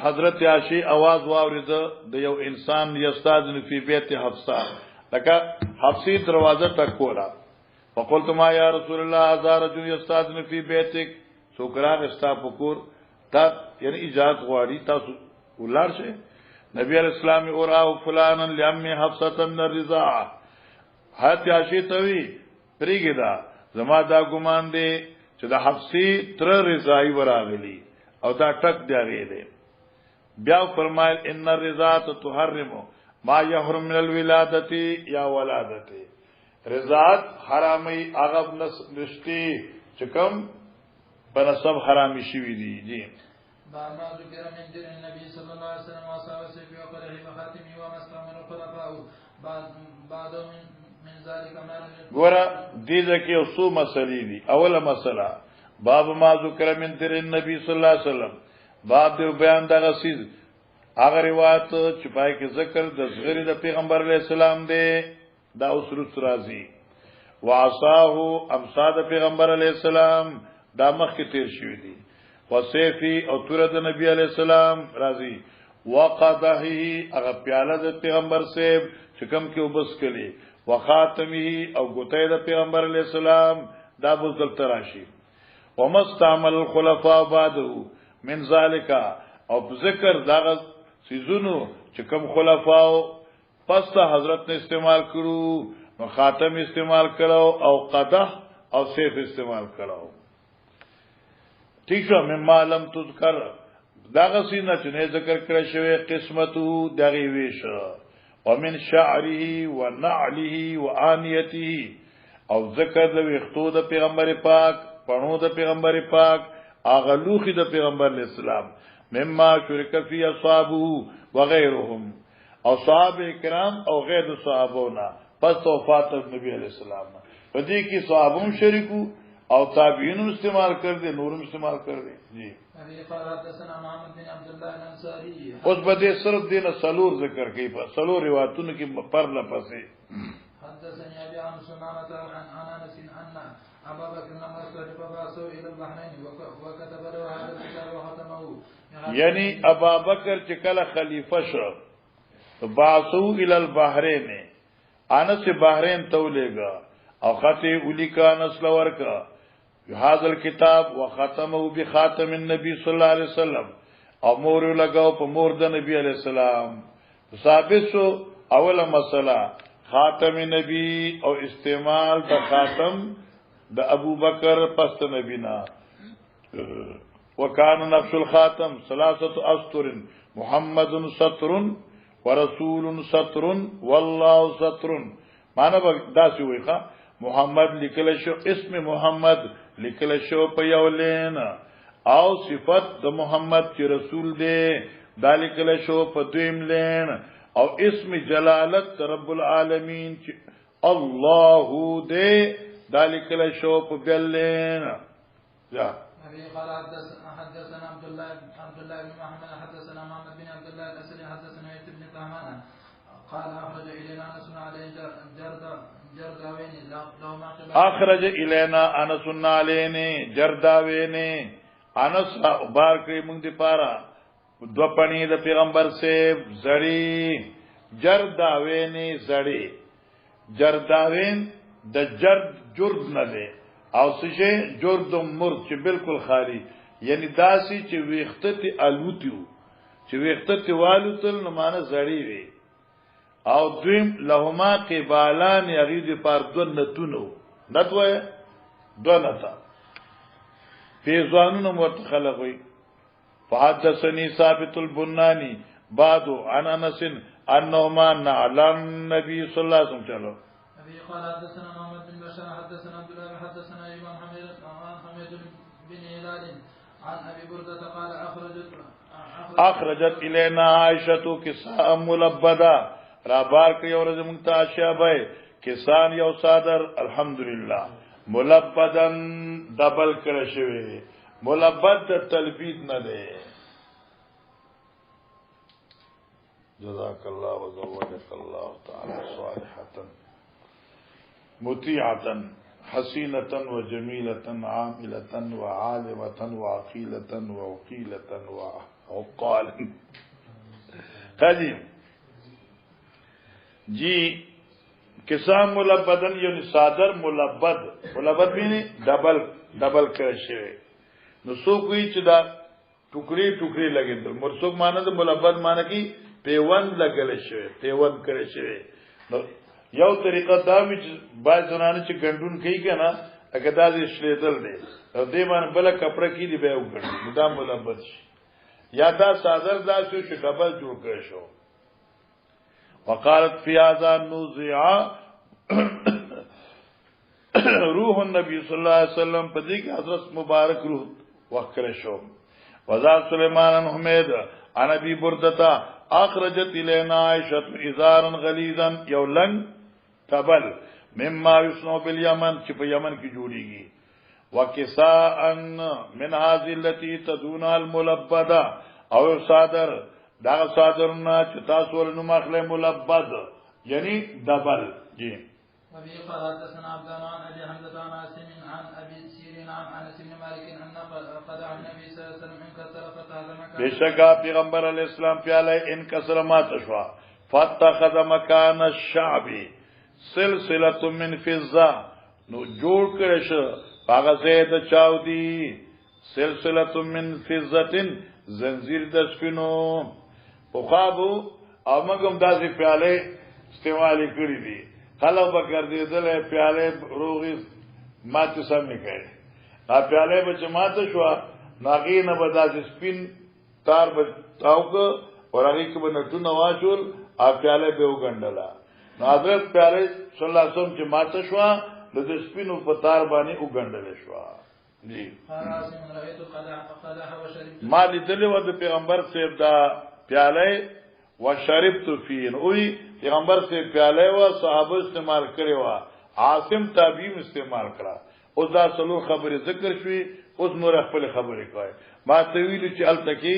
حضرت عائشہ आवाज واورید د یو انسان یستاذن فی بیت حفصه لکه حفصی دروازه ټکولا فقلت ما یا رسول الله هزار رجل یستاذن فی بیتک سوکرا استا پکور تا یعنی اجازه غواړي تاسو ولار شه نبی علیہ السلام اور او فلانا لعم حفصه من الرضاعه حضرت عائشہ توی پریګدا زما دا ګمان دی چې د حفصی تر رضای وراغلی او دا ټک دی غی دی بیا فرمایل ان الرضاعه تحرم ما يحرم من الولاده یا ولادته رضاعت حرامي هغه نشتی چې کوم بنسب حرامي شوی دی جی. ما ذكر من دين النبي صلى الله عليه وسلم وصحابه سيف وقره وخاتمه وما استعمل الخلفاء بعد من ذلك ما ګوره دې ځکه یو څو مسلې دي. اوله مسله باب ما ذکر من دين النبي صلی الله علیه وسلم باب دې بیان دغه سیز هغه روایت چې پای کې ذکر د صغری د پیغمبر علیه السلام دی دا اوس راځي وعصاه امصاد پیغمبر علیه السلام دا مخکې تیر شوی دی وسیفی او تورد نبی علیہ السلام راضی وقضه هغه پیاله د پیغمبر سیب چې کوم کې وبس کړي وخاتمه او ګوتې د پیغمبر علیہ السلام دا بوزل تراشی ومستعمل الخلفاء بعده من ذالک او ذکر داغه سيزونو چې کوم خلفاء پس حضرت نے استعمال کړو نو خاتم استعمال کړو او قده او سیف استعمال کړو ٹھیک شو مما لم تذکر داغه سینه چې نه ذکر کړی شوی قسمته دغه ویش ومن شعره ونعله وانیته او ذکر د وختو د پیغمبر پاک پڼو د پیغمبر پاک اغلوخي د پیغمبر اسلام مما شرک فی اصحابه وغيرهم او صحابه کرام او غیر صحابونا پس وفات نبی علیہ السلام په دې کې صحابون شریکو او تابعین استعمال کر دے نورم استعمال کر دے جی. اس بدے صرف دین سلور ذکر کی پر سلور روایتوں کی پر لپسے حدثني ابي عن سمامه عن انس ان ابا بكر لما استجاب فاسو الى البحرين وكتب له هذا الكتاب وختمه یعنی ابا بکر چې کله خلیفہ شو باسو الى البحرين انس بحرین تولېګا او خطه ولیکا نسل ورکا هذا الكتاب وختمه بخاتم النبي صلى الله عليه وسلم او مور لگاو په مور د نبی علیہ السلام ثابت شو اوله مسله خاتم نبی او استعمال د خاتم د ابو بکر پس نبینا وکانه نفس الخاتم ثلاثه اسطر محمد سطر ورسول سطر والله سطر معنی داسې وایخه محمد لیکل شو اسم محمد لیکل شو په یو لین او صفت د محمد چې رسول دی دا لیکل شو په دویم لین او اسم جلالت رب العالمین چې الله دی دا لیکل شو په بل لین یا ابي قال حدثنا عبد الله بن محمد حدثنا محمد بن عبد الله الاسلي حدثنا ابن طهمان قال اخرج الينا انس عليه اخرج الینا انس علین جرداوین انس بار کړی موږ دی پارا دو پنی د پیغمبر سے زړی جرداوین زړی جرداوین د جرد نه دی او څه جرد مرد چې بالکل خالی یعنی داسی چې ویختتی الوتیو چې ویختتی والوتل نو معنی زړی وی او دویم لهما قبالان یغید پر دو نتونو نتوه دو نتا فیضانون مرتخلقوی فحدثنی ثابت البنانی بعدو عن انس انهما نعلم نبی صلی اللہ علیہ وسلم چلو ابي قال حدثنا محمد بن بشار حدثنا عبد الله حدثنا امام حميد بن هلال عن ابي برده قال اخرجت الینا عائشة کساء ملبدا را بار کړی ورځ مونږ ته عائشہ بای کسان یو صادر الحمدلله ملبدن دبل کړه شوی ملبد د تلبید نه دی جزاك الله وزوجك الله تعالى صالحة مطيعة حسينة وجميلة عاملة وعالمة وعقيلة ووقيلة وعقال قديم جی کسان ملبدن یعنی صادر ملبد بھی ڈبل کر شوی نو سو کوئی چې دا ټوکری لګیدل مرسوک معنی د ملبد معنی کی پیوند لګل شوی پیوند کړی شوی نو یو طریقه دا چې باز زنانه چې ګندون کوي کنه اګه دا دې شلیدل دی او دې باندې بل کپڑا کی دی به وګړي دا ملبد شي یا دا صادر دا چې ډبل جوړ کړی شو وقالت فی هذا نوزع روح النبی صلی الله علیه وسلم په دې کې حضرت مبارک روح وکړی شو وذا سليمان بن حمید عن ابي بردتا اخرجت الينا عائشه ازارا غليظا يولن تبل مما يصنع باليمن چې په یمن کې جوړیږي وکساء من هذه التي تدون الملبده او صادر دا صادرنا چې تاسو ولنو مخله ملبد یعنی دبل جی وفي قال حدثنا عبدان عن ابي حمزه عن عاصم عن ابي سيرين عن انس بن مالك ان قد عن النبي صلى الله عليه وسلم انكسر فتح مكان بشکا پیغمبر علیہ السلام پیاله انکسر ما تشوا فتخذ مکان الشعب سلسله من فضه نو جوړ کړي شو هغه زید چاودي سلسله من فضه زنجیر د سپینو او خابو او مګم داسې پیاله استعمال کړی دي خلک به ګرځیدل پیاله روغي ماته سم نه کوي ا پیاله به چې ماته شو ناغي نه به داسې سپین تار به تاوک ورغی کې به نټونه واچول ا پیاله به وګندلا حضرت پیاله صلی الله علیه وسلم چې ماته شو د سپینو په تار باندې وګندل شو جی ما لیدلی و د پیغمبر صاحب دا پیاله و شربت فین اوی پیغمبر صاحب پیاله و صحابه استعمال کړي و عاصم تابعین استعمال کړه او دا څلور خبره ذکر شوي اوس نور خپل خبره کوي ما ته ویل چې التکی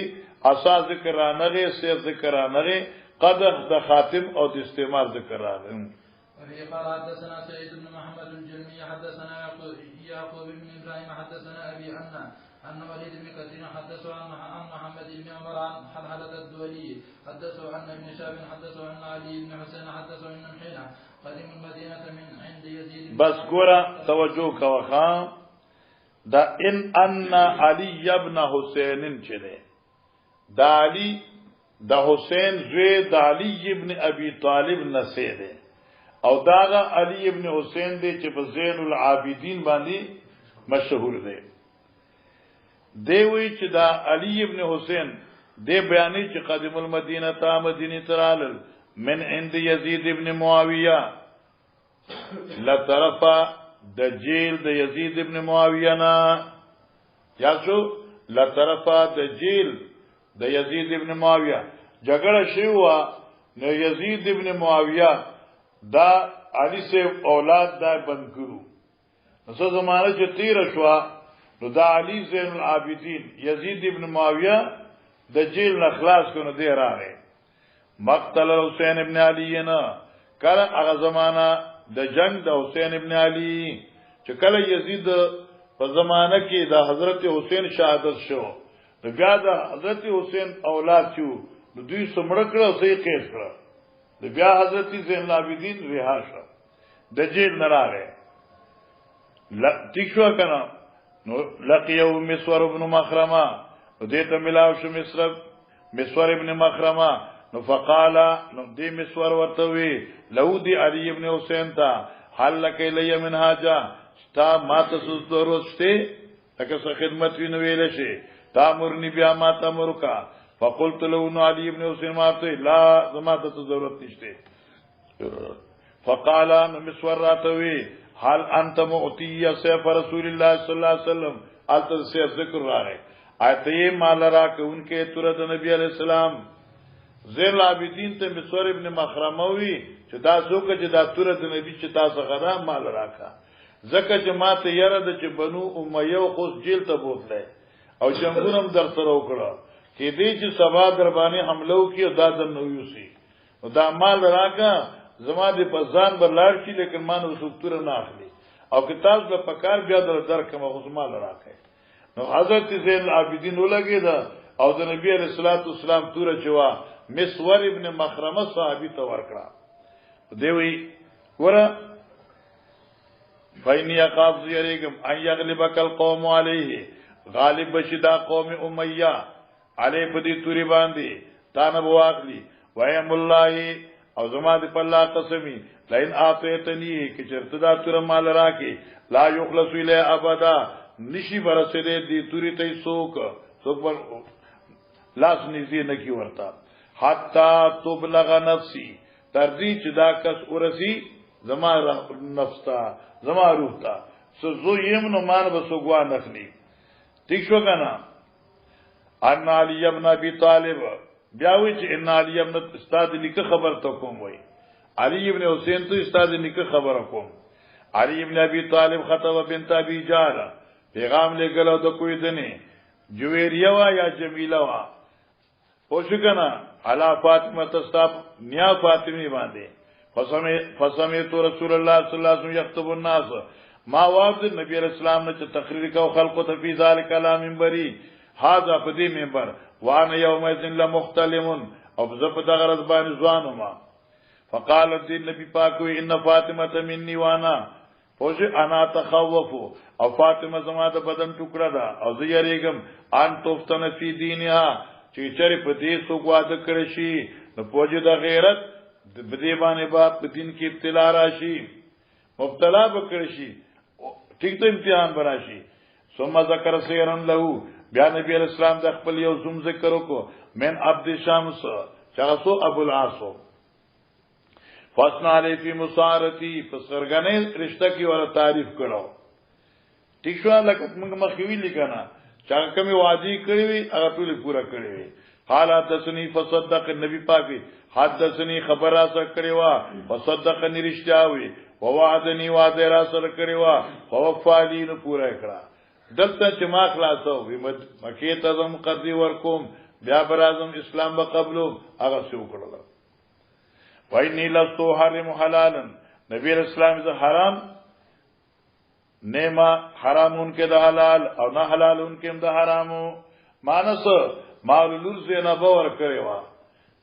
اساس ذکر رانغه سیر ذکر رانغه قدح د خاتم او د استعمال ذکر رانغه وفي قال حدثنا سعيد بن محمد الجرمي حدثنا يعقوب بن ابراهيم حدثنا ابي ان وليد بن كثير حدثوا عن محمد بن عمر عن حلحلة الدولي حدثوا عن ابن شهاب حدثوا عن علي بن حسين حدثوا ان حين قدم المدينة من عند يزيد بس ګورا توجه کوخا دا ان علي ابن حسين چره دا علي دا حسين زوی دا علي ابن ابي طالب نسیده او داغه علي ابن حسين دی چې په زین العابدین باندې مشهور دی دی وی چې دا علي ابن حسين دی بیانې چې قدم المدینه تا مدینه ترال من عند يزيد ابن معاويه لا طرفا د جیل د يزيد ابن معاويه نا یا شو لا طرفا د جیل د يزيد ابن معاويه جګړه شوه نو يزيد ابن معاويه دا علی سے اولاد دا بند کرو نسو زمانه چې تیر شوا نو دا علی زین العابدین یزید ابن معاویہ د جیل نخلاص کنو دی راغی مقتل حسین ابن علی نا کله هغه زمانہ د جنگ د حسین ابن علی چې کله یزید په زمانہ کې د حضرت حسین شهادت شو نو بیا د حضرت حسین اولاد شو نو دوی سمړ کړه سې کېس کړه بیا حضرت زین العابدین رها شو د جیل نراغه تیښو کنه نو لقیو مسور ابن مخرمه دې ته ملاو شو مسور ابن مخرمه نو فقال نو دې مسور ورته وی لو دی علی ابن حسین تا حل لك الی من حاجه تا ما تاسو ضرورت تکه څه خدمت وینو ویل شي تامرنی بیا ما تامرکا فقلت له علي ابن حسين ماته لا زماته ضرورت نشته فقال مسور راتوي هل انت مؤتي سيف رسول الله صلى الله عليه وسلم الت سيف ذکر راغه اته مال راک انکه ترد نبی علیہ السلام زین العابدین ته مسور ابن مخرمه وی چې دا څوک چې دا ترد نبی چې تاسو غدا مال راکا زکه چې ماته یره د چې بنو امیه خو جیل ته بوتله او جنگونم در سره وکړه کې دې چې سبا در باندې حمله وکي او دا د نویوسی او دا مال راکا زما دې په ځان برلاړ شي لیکن ما نو سوتره نه اخلي او کتاب د پکار بیا در کوم خو مال راکې نو حضرت زین العابدین ولګی دا او د نبی علیہ الصلوۃ والسلام توره چوا مسور ابن مخرمه صحابي ته ورکړه دی وی ورا فینی اقاف زیریکم ان یغلبک القوم علیه غالب بشدا قوم امیہ علی پدی توری باندې تانه واغلی ویم الله او زما دی په الله قسمی لئن اعطیتنی کی چرته دا تور مال راکی لا یخلص الی ابدا نشی برسه دی توری ته سوک پر لاس نږدې نکی ورتا حتا تبلغ نفسی تردی چې دا کس ورسی زما نفس تا زما روح تا سو یمنو مان بسوګوا نخلی ٹھیک شو کنه ان علی ابن ابي طالب بیاوی چې ان علی ابن استاد لیک خبر ته کوم وای علی ابن حسین ته استاد لیک خبر کوم علی ابن ابي طالب خطب بنت ابي جهل پیغام لګلو د کوی دنه جویریه وا یا جمیله وا پوښکنه علا فاطمه تستاب نیا فاطمی باندې فسمعت رسول الله صلی الله علیه وسلم یخطب الناس ما وعد نبی علیہ السلام نے تقریر کا خلق تو فی ذلک کلام منبری هذا فدی منبر وانا یومئذ لمختلم او زبد غرض بان زوانما فقال النبي پاک ان فاطمه مني وانا فوج انا تخوف او فاطمه زما د بدن ټوکړه ده او زیریګم ان توفتن فی دینها چې چرې په دې سوګواد کړی شي نو فوج د غیرت د دې باندې په دین کې ابتلا راشي مبتلا بکړی شي ٹھیک تو امتحان براشي ثم ذکر سیرن له بیا نبی علیہ السلام د خپل یو زوم ذکر وکړو من عبد شمس چغسو ابو العاص فاسنا علی فی مصارتی پسرغنه رشتہ کی ور تعریف کړو ٹھیک شو لکه موږ مخوی لیکنه چا کوم وادي کړی وی هغه ټول پورا کړی وی حالات تسنی فصدق نبی پاک حدثنی خبر را سره کړی وا فصدقنی رشتہ وی ووعدنی وعده را سره کړی وا ووفالی نو پورا کړه دلته چې ما خلاصو وی مکه ته زم قرضی ورکوم بیا برازم اسلام به قبلو هغه څه وکړل وای نی لستو حرم حلالا نبی اسلام ز حرام نیما حرامون کې د حلال او نه حلالون کې د حرامو مانس مالولور زینا باور کړی وا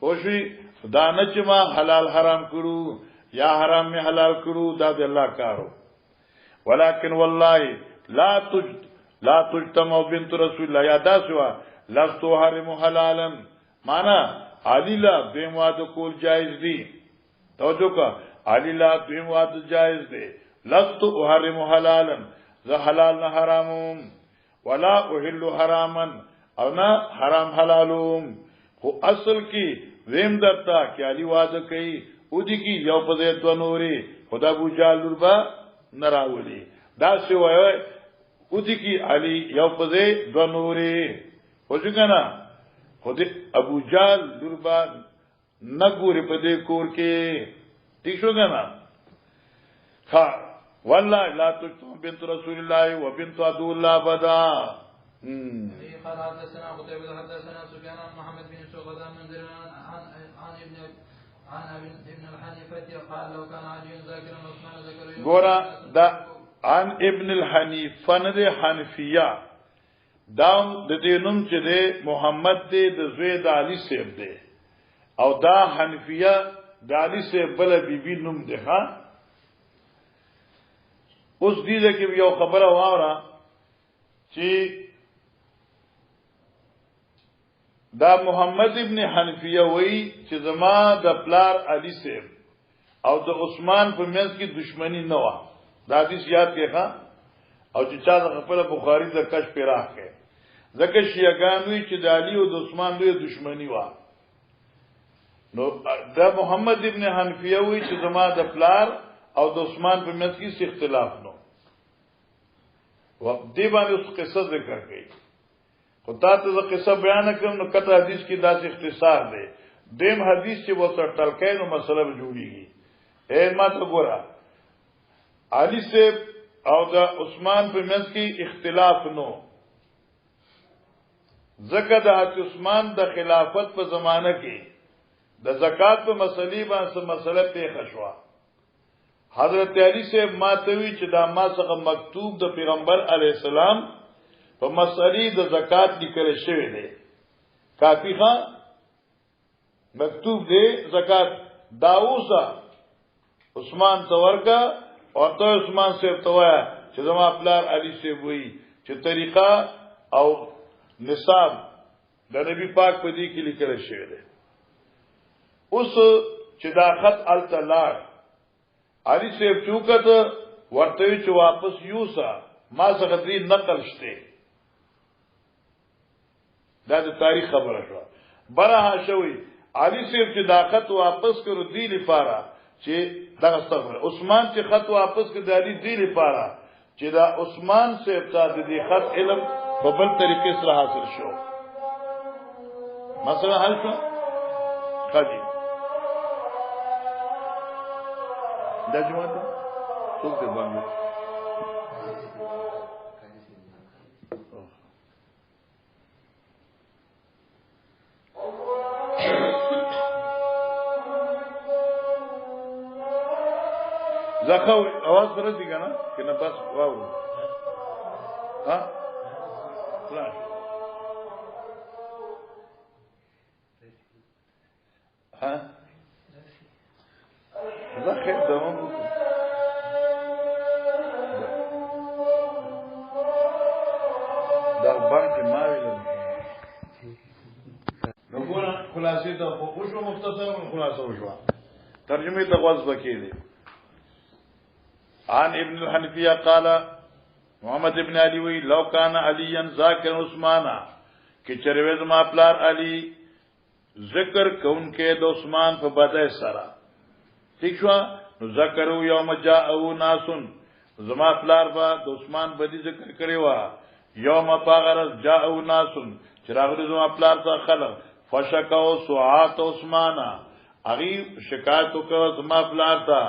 خوشي دانه چې ما حلال حرام کړو یا حرام می حلال کړو دا د الله کارو ولکن والله لا تجتمع بنت رسول الله یا داسوا لستو حرم حلالا معنا علیلا دیم واد کول جایز دی توجه کا علیلا دیم واد جایز دی لستو حرم حلالا ذ حلال نه حرامم ولا احل حراما او نه حرام حلالوم خو اصل کی ویم درتا کی علی واد کوي او دی کی یو په دې تو نوري خدا ابو جال لربا نراولی دا سی وای او دی کی علی یو په دې دو نوري وځګنا خود ابو جال لربا نګوري په دې کور کې ٹھیک شو غنا ها والله لا تجتم بنت رسول الله وبنت عدو الله بدا قال حدثنا قتيبة حدثنا سفيان عن محمد بن سوقة منذر عن ابن الحنيفة قال لو كان علي ذاكرا عثمان ذكر غورا دا عن ابن الحنيفة نه حنفیه دام د دې نوم چې د محمد دې د زوی د علي سیب دی او دا حنفیه د علي سیب بل بیبي نوم دی ها اوس دې کې یو خبره واوره چې دا محمد ابن حنفیه وای چې زما د پلار علي سیب او د عثمان په منځ کې دشمنی نه و دا حدیث یاد کړه او چې چا د خپل بخاری د کشف پیراخ کړي ځکه شیعاګان وی چې د علي او د عثمان دوی دشمنی و نو دا محمد ابن حنفیه وی چې زما د پلار او د عثمان په منځ کې څه اختلاف نو وقت دی باندې اوس قصه ذکر کړي خو تاسو د قصه بیان کوم نو کته حدیث کې داس اختصار دی دیم حدیث چې وسه ټلکې نو مسله جوړیږي اے ما ته ګورا علي سے او دا عثمان په منځ کې اختلاف نو ځکه د عثمان د خلافت په زمانه کې د زکات په مسلې باندې مسله پیښه شو. حضرت علی سے ماتوي چې دا ما څخه مکتوب د پیغمبر علی السلام په مسلې د زکات لیکل شوی دی، کافی ښه مکتوب دی زکات داوسا عثمان څورکا او ته عثمان سے توایا چې زما پلار علی سے وی چې طریقہ او نصاب د نبی پاک په دې کې لیکل شوی دی. اوس چې دا خط التلاړ علی صاحب چوکت ورته چې واپس یوسا ما څنګه دې نقل شته، دا د تاریخ خبره شو. برها شوی علی صاحب چې دا خط واپس کړو دی لپاره چې دا استغفر عثمان چې خط واپس کړ دی دی لپاره چې دا عثمان صاحب ته د دې خط علم په بل طریقې سره حاصل شو. مثلا حل شو قضی دا جماعت څوک دې باندې زخه आवाज سره دي کنه کنه بس واو ها فلاش ها زخه دوام در بانک ماویل نقول خلاصې ته خو شو مختصر خلاصه وشو ترجمه ته غوږ وکړي. عن ابن الحنفیہ قال محمد ابن علی وی لو کان علی ذاکر عثمان کہ چروز ما پلار علی ذکر کون کے د عثمان په بدای سرا ٹھیک شو نو ذکرو یوم جاءو ناسن زما پلار با د عثمان بدی ذکر کړي وا یوم پاغرز جاءو ناسن چراغ زما پلار ته خلق فشکاو سعات عثمان اغي شکایت کو زما پلار ته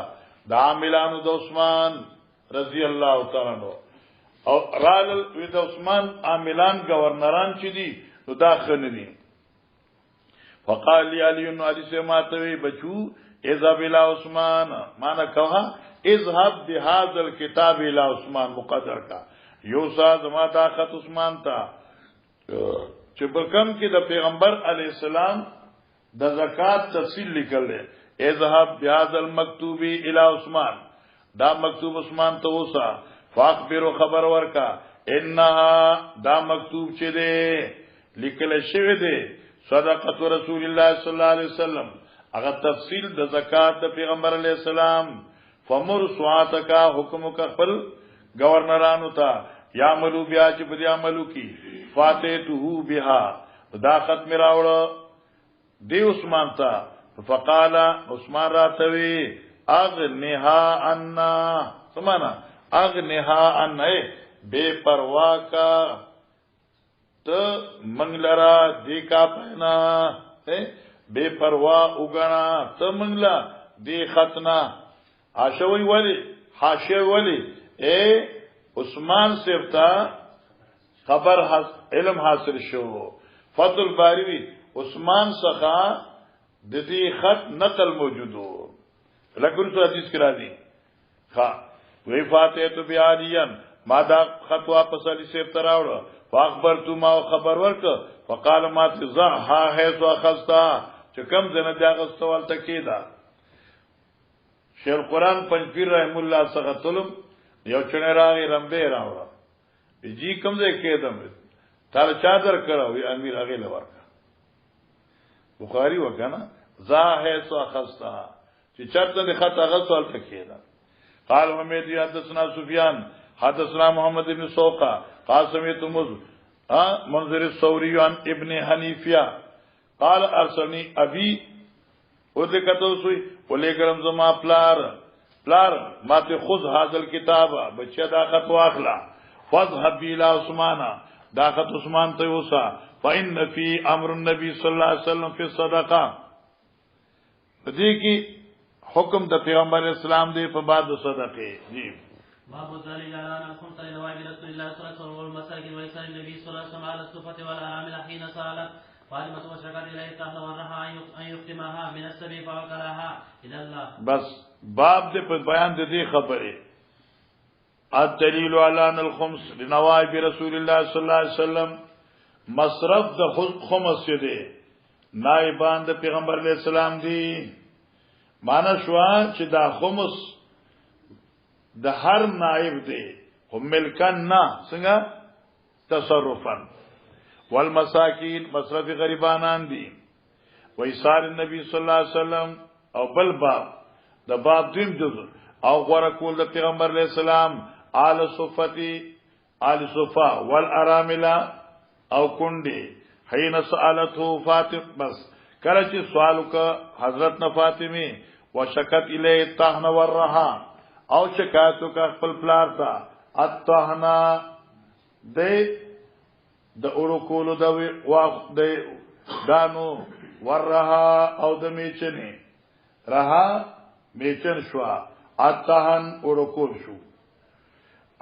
دا عاملانو د عثمان رضی الله تعالی عنہ او رال د عثمان عاملان گورنران چې دي نو داخل دي. فقال لي علي بن ابي سماتوي بچو اذهب الى عثمان معنا کها اذهب بهذا الكتاب الى عثمان مقدر کا یو ساز ما طاقت عثمان تا چې بکم کې د پیغمبر علی السلام د زکات تفصیل لیکل دی. اذهب بهذا المكتوب الى عثمان دا مکتوب عثمان ته وسا فاخبروا خبر ورکا انها دا مکتوب چې دی لیکل شوی دی صدقه رسول الله صلی الله علیه وسلم هغه تفصیل د زکات د پیغمبر علی السلام فمر سواتک حکم کا خپل گورنرانو ته یعملو بیا چې په دې عملو کې فاتحه بها دا ختم راوړ دی عثمان ته. فقال عثمان راتوي اغنها عنا سمانا اغنها عنا بے پروا کا تو منگلرا دی کا پہنا بے پروا اگنا تو منگلا دی خطنا حاشوی ولی حاشوی ولی عثمان سیبتا خبر علم حاصل شو. فضل باری عثمان سخا د دې خط نقل موجودو لکه رسول حدیث کرا دي ها وی فاتحه بیالیان ما دا خط واپس علی سے تراوړ فاخبرت ما خبر ورک فقال ما تزا ها ہے سو اخذتا چې کم زنه دا غستوال تکیدا. شیخ القران پنځپیر رحم الله څخه طلب یو چنه راغی رمبه راوړ جی کم ځای کېدم تر چادر کړو امیر هغه لور بخاری وکنه ذا ہے سو اخذتا چې چرته د خطا غسل تکیدا. قال حمید حدثنا سفیان حدثنا محمد بن سوقا قاسمیت منذر الثوری عن ابن حنیفیہ قال ارسلنی ابي ودکتو سوی ولګرم زما پلار ماته خذ هذا الكتاب بچا دا خط واخلا فذهب الى عثمان دا خط عثمان ته وسا فإن في امر النبي صلى الله عليه وسلم في الصدقه دې کې حکم د پیغمبر اسلام دی په باب د صدقه. جی باب الدليل على ان الخمس لنوائب رسول الله صلى الله عليه وسلم والمساكين وإحسان النبي صلى الله عليه وسلم على الصفة والأرامل حين سألت فاطمة وشكت إليه التهن ورها أن يختمها من السبي فوكلها إلى الله. بس باب دې په بیان د دې خبره الدلیل علی ان الخمس لنوائب رسول الله صلی الله علیه وسلم مصرف د خمس دی نائبان د پیغمبر علیہ السلام دی معنا شو چې دا خمس د هر نائب دی هم ملکن نه څنګه تصرفا والمساکین مصرف غریبانان دی وایثار النبی صلی الله علیه وسلم او بل باب د باب دیم جزء او غره کول د پیغمبر علیہ السلام آل صفتی آل صفا والارامل او کندی حین سألته فاطمه بس کله چې سوال وکړه حضرت نه فاطمه وشکت الیه الطهن والرها او شکایت وکړه خپل پلار ته الطهن د اورکولو د واخ د دانو ورها او د میچنی رها میچن شو الطهن اورکول شو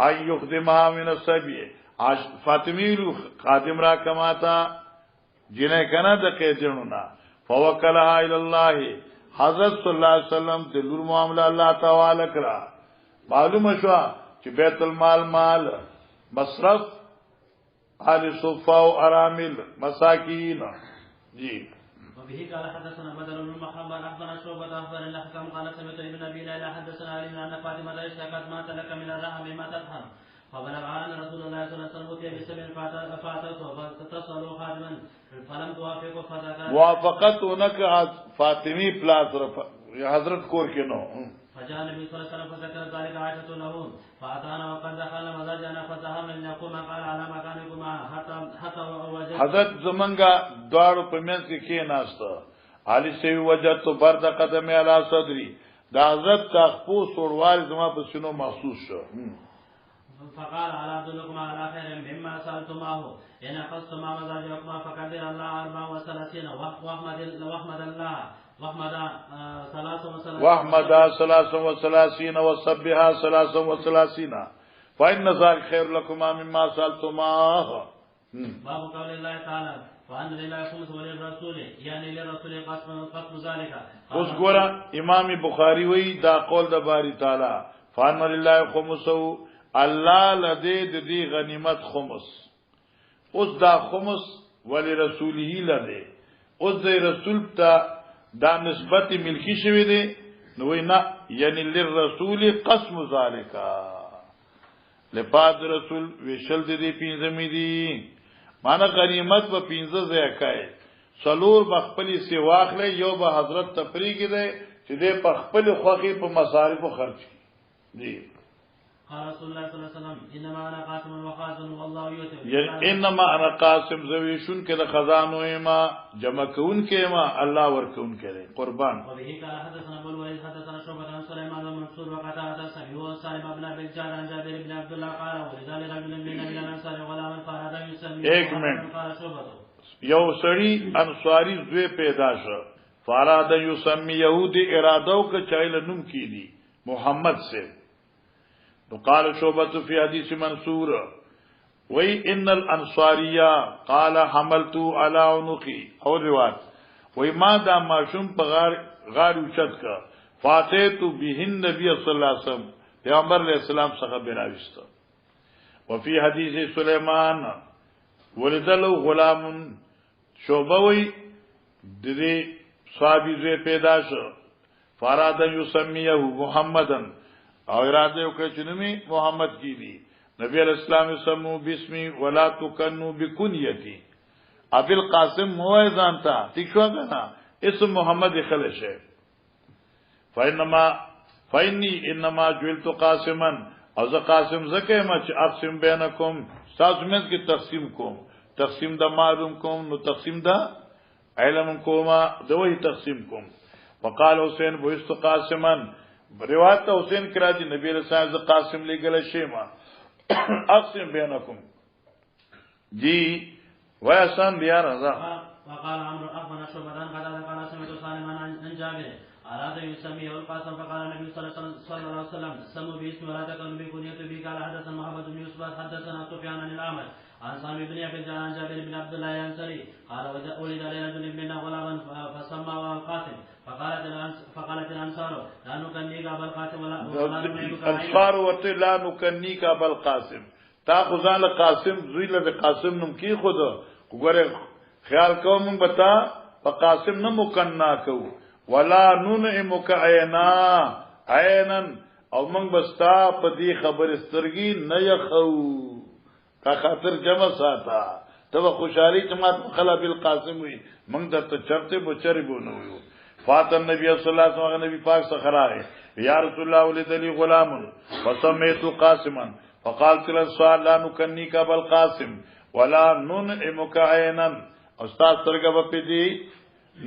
ای یخدمها من السبی فاطمی خادم را کماتا جنہیں کنا د قیدنونا فوکلها الی الله حضرت صلی اللہ علیہ وسلم دلور معاملہ اللہ تعالی کرا معلوم شو چې بیت المال مال مصرف آل صفا و ارامل مساکین جی. وبه قال حدثنا بدر بن محمد اخبرنا شعبة اخبرنا الحكم قال سمعت ابن ابي ليلى حدثنا علي ان فاطمه اشتكت ما تلك من الرحم ما تفهم فبلغ ان رسول الله صلى الله عليه وسلم اتي بسبع فاتته فتصلوا خادما فلم توافقه فذكر موافقت هناك فاطمی پلاس حضرت کور کے نو فجاء النبي صلى الله عليه وسلم فذكر ذلك عائشة له فأتانا وقد دخل مزاجنا فذهبنا لنقوم قال على مكانكما حتى وجد حضرت زمنگا دوارو پمنس کی ناستا علی سی وجدت برد قدم علی صدری دا حضرت تخپو سوروار زما په سینو محسوس شو. فقال على أدلكما على خير مما سألتماه إن أخذتما مزاجكما فقدر الله 34 واحمد الله واحمد 33 وسبها 33 فإن ذلك خير لكما مما سألتماه. باب قول الله تعالى وأن لله خمس وللرسول يعني للرسول قسم ذلك. اس گورا امام بخاری وی دا قول دا باری تعالی فان لله خمسو الله لدی دی غنیمت خمس اس دا خمس ولی رسوله لدی اس دی رسول تا دا نسبت ملکی شوی دی نوی نا یعنی للرسول قسم ذالکا لپاد رسول ویشل دی پینزمی دی مانا غنیمت با پینزه زیکای سلور بخپلی سی واخلی یو با حضرت تفریقی دی چی دی بخپلی خوخی پا مصارف و خرچ دی. قال رسول الله صلى الله عليه وسلم انما انا قاسم وخازن والله يؤتي یعنی انما انا قاسم زویشون کے خزانو ما جمع کون کے ما اللہ ورکون کرے قربان. وبه قال حدثنا ابو الوليد حدثنا شعبة عن سليمان بن منصور وقتادة سمعه سالم بن ابي الجعد عن جابر بن عبد الله قال ولد لرجل من الانصار غلاما فاراد يسمي ایک منٹ قال شعبة یو سړی انصاری زوی پیدا شو فاراد یسمی یهودی ارادو که چایل نوم کی دی محمد سے تو قال شعبة في حديث منصور وی ان الانصاریہ قال حملت على عنقي اور روایت وی ما دا معشوم په غار اوچت کا فاتحت به النبي صلی الله علیه وسلم پیغمبر علیہ السلام څخه براوست. وفي حديث سليمان ولد له غلام شعبہ وی دې صحابي زوی پیدا شو فاراد یسمیه محمدن او اراده وکړه چې نومي محمد کی دی. نبی علیہ السلام سمو بسمی ولا تکنو بکنیتی ابي القاسم هو ځانتا ٹھیک شو کنه اسم محمد خلش ہے فإني انما جعلت قاسما او ز قاسم زکه ما چې اقسم بینکم تاسو مې کې تقسیم کوم تقسیم د معلوم کوم نو تقسیم د علم کوما دوی تقسیم کوم. وقال حسین بوست قاسما روایت حسین کرا دی نبی علیہ السلام قاسم لے گل شیما اقسم بینکم جی ویسان دیا رضا. وقال عمرو اخبرنا شعبة قال سمعت سالما عن جابر أراد أن يسميه القاسم فقال النبي صلى الله عليه وسلم سموا باسم ولا تكن بكنيته به. قال حدثنا محمد بن يوسف حدثنا سفيان عن الأعمش عن سامي بن أبي عن جابر بن عبد الله الأنصاري قال ولد لرجل منا غلاما فسماه القاسم فقالت الأنصار لا نكنيك أبا القاسم ولا نعيبك الأنصار ورته لا نكنيك أبا القاسم تاخذان القاسم زویل بقاسم نم کی خود وګوره خیال کوم بتا فقاسم نم مکننا کو ولا ننعمك عینا او من بستا پدی خبر استرگی نه یخو کا خاطر جمع ساتا تب خوشحالی جماعت خلا بالقاسم ہوئی من در چرتے بچری بونو فاطر نبی صلی اللہ علیہ وسلم نبی پاک سخرائے یا رسول اللہ ولد لی غلام فسمیت قاسما فقالت الانصار لا نکنیک بالقاسم ولا ننعمك عینا استاد سرگا بپدی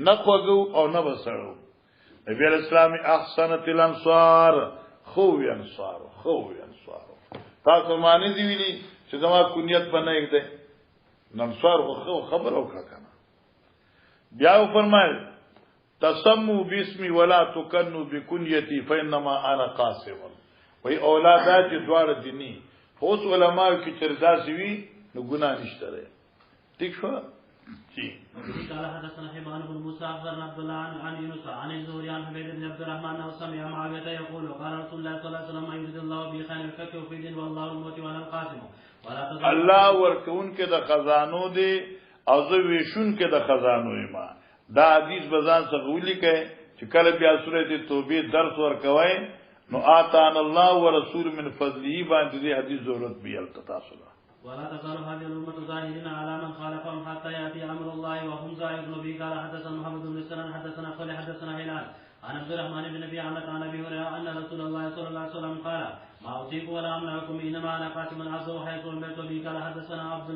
نخوگو او نبسرو نبی علیہ السلام احسنت الانصار خوی انصار تاسو معنی دی ویلی چې زما کنیت بنای دی نمسوار خو خبر او کنه بیا فرمایل تسمو باسمي ولا تكنوا بكنيتي فانما انا قاسم وای اولادات دوار دینی اوس علماء کی چردا سوي نو ګناه نشته ده ٹھیک شو جی قال حدثنا حبان بن موسى اخبرنا عبد الله عن يونس عن الزهري عن حبيب بن عبد الرحمن انه سمع معاويه يقول قال رسول الله صلى الله عليه وسلم يريد الله بخير الفقه في الدين والله الموت وانا القاسم الله ورکون کې د خزانو دی او زه ویشون کې د خزانو ما دا حدیث بزان سغولی کې چې کله بیا سورته توبه درس ورکوي نو آتان الله ورسول من فضله باندې دې حدیث ضرورت بیا التاسل ولا تزال هذه الأمة ظاهرين على من خالفهم حتى يأتي أمر الله وهم ظاهرون به. قال حدثنا محمد بن سنان حدثنا صالح حدثنا هلال عن عبد الرحمن بن أبي عمرو عن أبي هريرة أن رسول الله صلى الله عليه وسلم قال ما أطيق ولا أمنعكم إنما أنا قاسم عز وحيث أمرت به. قال حدثنا عبد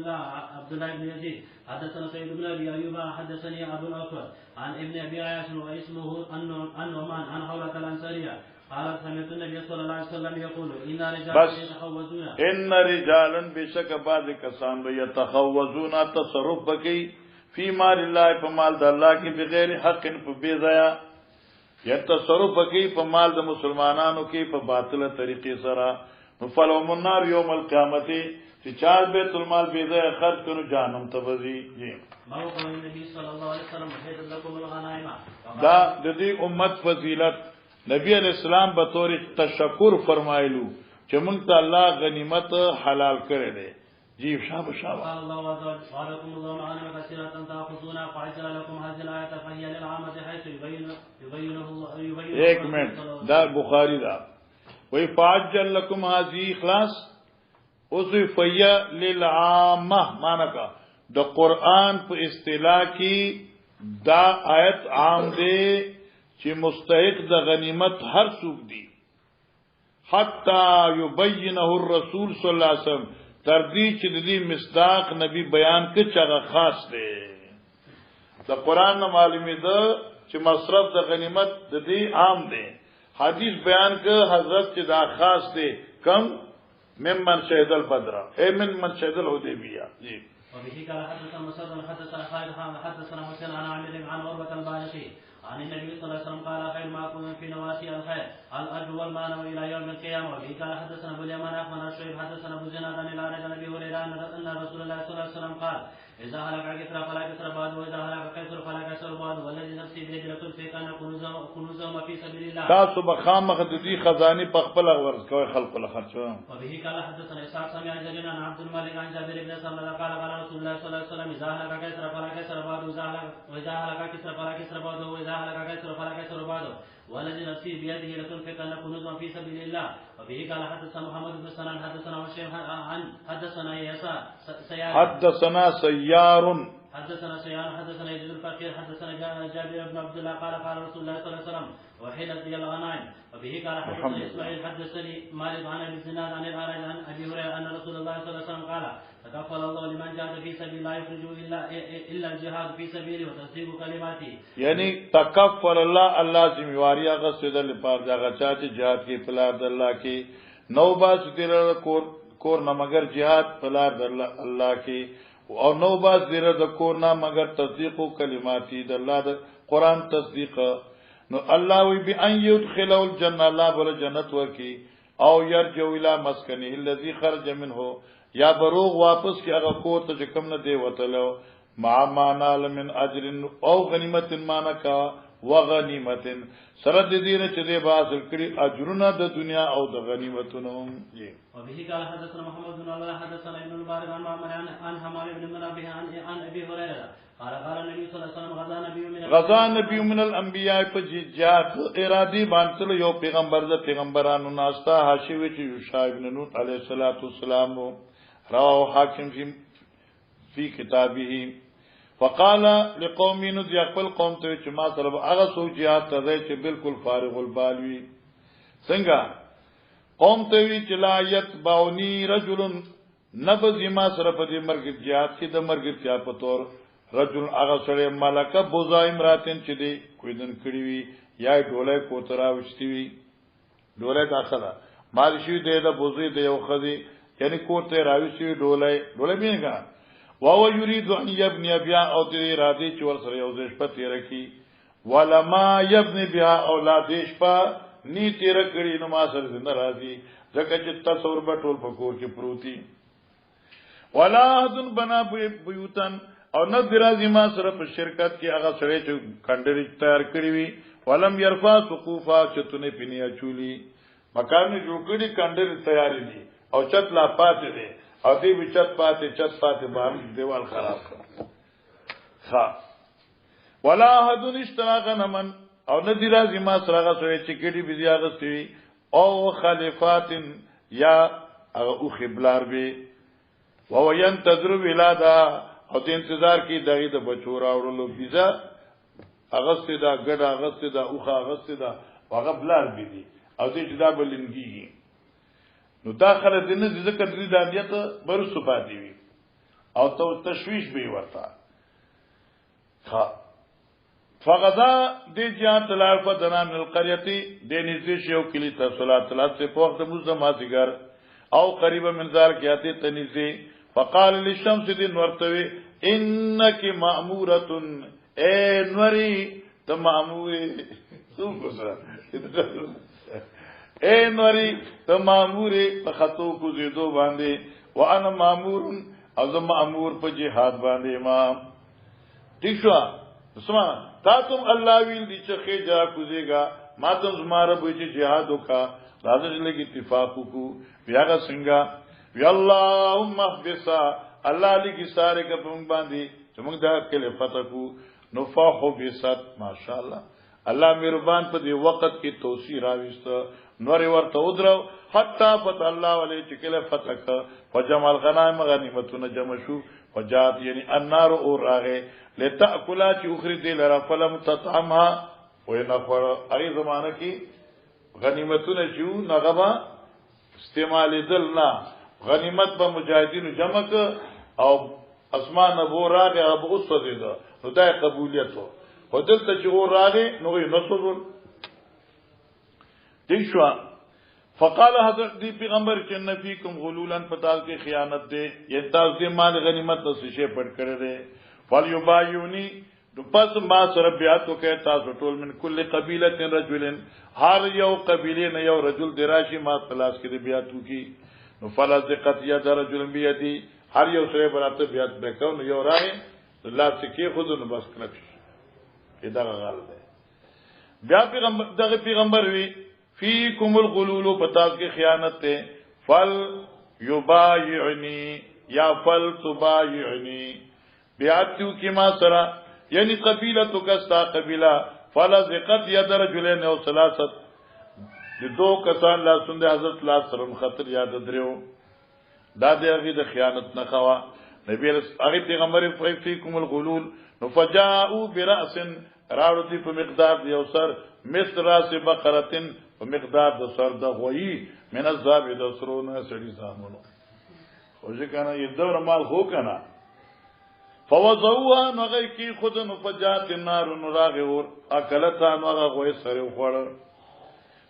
الله بن يزيد حدثنا سيد بن أبي أيوب حدثني أبو الأسود عن ابن أبي عياش واسمه النعمان عن حولة الأنصارية قال سمعت النبي صلى الله عليه وسلم يقول إن رجالا يتخوزون إن رجالا بشك بعض کسان يتخوزون تصرف بکی فی مال الله فمال د الله کی بغیر حق په بیزایا يتصرف بکی په مال د مسلمانانو کې په باطله طریقې سره فلهم النار يوم القيامه چې چار بیت المال بیزایا خرج کړو جهنم ته وځي جی ما هو قول النبي صلى الله عليه وسلم حيث لكم الغنائم دا د دې امت فضیلت نبی علیہ السلام بطور تشکر فرمایلو چې موږ ته الله غنیمت حلال کړی دی جی شابه قال الله عز وجل وعليكم الله مغانم كثيرة تأخذونها فعجل لكم هذه الآية فهي للعامة حيث يبينه الله ایک منٹ دا بخاری دا وی فعجل لكم هذه اخلاص اوسوی فیا للعامة معنی کا دا قرآن په اصطلاح کی دا آیت عام دی چې مستحق د غنیمت هر څوک دی حتی یبینه الرسول صلی الله علیه وسلم تر دې چې د دې مصداق نبی بیان کې چاغه خاص دی د قران معلومه ده چې مصرف د غنیمت د دې عام دی حدیث بیان کې حضرت چې دا خاص دی کم ممن شهد البدر اي من شهد الحديبيه جی وبه قال حدثنا مسدد حدثنا خالد حدثنا حسين عن عامر عن عروة البارقي عن النبي صلى الله عليه وسلم قال خير ما كن في نواسي الخير الاجر والمال الى يوم القيامه. وبه قال حدثنا ابو اليمان اخبرنا شعيب حدثنا ابو زناد عن الأعرج عن ابي هريره ان رسول الله صلى الله عليه وسلم قال اذا هلك كسرى فلا كسرى بعد واذا هلك كسرى فلا كسرى بعد والذي نفسي بيده لتنفق ان كنوزهم في سبيل الله. تاسو بخامه د دې خزانه په خپل ورز کوي خلق له خرچو. وبه قال حدثنا اسحاق سمع جرير عن عبد الملك عن جابر بن سمره قال قال رسول الله صلى الله عليه وسلم اذا هلك كسرى فلا كسرى بعد واذا هلك كسرى فلا كسرى بعد واذا هلك كسرى فلا كسرى بعد والذي نفسي بيده لتنفق ان كنوزهم في سبيل الله. وبه قال حدثنا محمد بن سنان حدثنا وشيخ عن حدثنا يسار حدثنا سيار حدثنا يزيد الفقير حدثنا جابر بن عبد الله قال قال رسول الله صلى الله عليه وسلم وحيلت لي الغنائم. وبه قال حدثنا اسماعيل حدثني مالك عن ابي الزناد عن الأعرج عن ابي هريره ان رسول الله صلى الله عليه وسلم قال تكفل الله لمن جاهد في سبيل لا يخرج الا الجهاد في سبيله وتصديق كلماته. یعنی تکفل الله ذمہواری هغه سده لپاره هغه چا چې jihad کې پلار د الله کې نو باز دیر کور نه مگر jihad پلار د الله کې او نو باز دیر د کور نه مگر تصدیق کلماتی د الله د قران تصدیق نو الله وی بان يدخلوا الجنه الله بل جنت ورکی او يرجو الى مسكنه الذي خرج منه یا بروغ واپس کی هغه کور ته کوم نه دی وتلو مع ما نال من اجر او غنیمت معنا کا وغنیمت سره د دې نه چې د حاصل کړي اجرونه د دنیا او د غنیمتونو یې وبه قال حدثنا محمد بن الله حدثنا ابن المبارك عن معمر عن حمام بن منبه عن ابي هريره قال قال النبي صلى الله عليه وسلم غزا نبی من الانبیاء په جهاد ارادي باندې یو پیغمبر د پیغمبرانو ناستا حاشیوی چې یوشع ابن نون علیه السلام رواه حاکم فی کتابه فقال لقوم ندي خپل قوم ته چې ما طلب هغه سوچيات ته چې بالکل فارغ البال وي څنګه قوم ته وی چې لا يتبعني رجل نبذ ما سره په دې مرګ جهاد کې د مرګ چا په تور رجل هغه سره ملکه بوزایم راتن چې دی کویدن کړی وي یا ډوله کوترا وشتي وي ډوله داخله مال شي د بوزي د یو خدي یعنی کوته راوي ډوله به وهو يريد ان يبني بها او دې راځي چې ور سره یو ځای شپه تیر کی ولما يبني بها اولاد شپه ني تیر کړي نو ما سره زنده راځي ځکه چې تصور په ټول پکور کې پروتي ولا حدن بنا بيوتن او نه درازي ما سره په شرکت کې هغه سره چې کندري تیار کړی وي ولم يرفع سقوفا چتونه پنیا چولی مکان جوړ کړي کندري تیار دي او چت لا پاتې دي او دې بچت پاتې باندې دیوال خراب کړ ها ولا حدن اشتراغ نمن او ندی راځي ما سره سره چې کډي بيزي اغستوي او خلافات یا او خبلار به او ينتظر ولادا او د انتظار کې دغه د بچو راوړلو بيزا اغسته دا ګډ اغسته دا اوخه اغسته دا هغه بلار بيدي او دې جدا بلنګي نو داخله د نه ذکر دې دانیت برسو پاتې وي او تو تشويش به ورته ها فغدا دې جهات الالف دنان القريه دې نږدې شو کلی ته صلات الله سے په وخت مزما زګر او قریب من ذال کیاته تنزي فقال للشمس دې ورتوي انك ماموره اے نوري ته ماموره څوک سره اے نوری ته ماموره په خطو کو زیدو باندې وانا مامور از مامور په جهاد باندې امام ٹھیک شو اسما تاسو الله ویل دي چې خېجا کوزيګا ما ته زماره به چې جهاد وکا راځي لګي اتفاق کو بیاغه څنګه وی اللهم احبسا الله لګي ساره کوم باندې چې موږ دا کله فتح کو نفاح بسات ماشاءالله الله مهربان په دې وخت کې توسیر راويست نور ورته ودرو حتا فتح الله ولې چې کله فتح فجمع الغنائم غنیمتونه جمع شو فجات یعنی النار اور راغه لتاكلا چې اخري دې لرا فلم تطعمها وینخور ای زمانہ کې غنیمتونه شو نغبا استعمال دلنا غنیمت به مجاهدینو جمع او اسمان ابو راغه ابو اسد نو دای قبولیت وو ودلته چې اور راغه نو یې نصرول دیکھ شو فقال حضرت دی پیغمبر چې نفیکم غلولن پتال کې خیانت دے یہ تاسو دې مال غنیمت نو شي پټ کړی دے فلیبایونی نو پس ما سره بیعت وکړه تاسو ټول من کل قبیله رجلن هر یو قبیله نه یو رجل دراشي ما تلاش کې بیعت وکي نو فلذقت ید رجل بیدی هر یو سره براته بیعت وکاو نو یو راي الله سکی خود نو بس کړی دا غل ده بیا پیغمبر دغه پیغمبر وی فیکم الغلول پتاس کی خیانت تے فل یبایعنی یا فل تبایعنی بیاتیو کی ما سرا یعنی قبیلتو کستا قبیلہ فلزقت ید رجلین او سلاست دو کسان لا سنده حضرت لا سرم خطر یاد دریو دا دی اغی دا خیانت نخوا نبی اغی پیغمبر فیکم الغلول نفجاؤ برأس راوردی پا مقدار دیو سر مثل راس بقرتن په مقدار د سر د غوی من الذاب د سرونه سړي سامونو خو ځکه یې دور مال هو کنه فوضوها نغی کی خود نو فجات النار نراغ اور اکلتا نغ غوی سره خوړ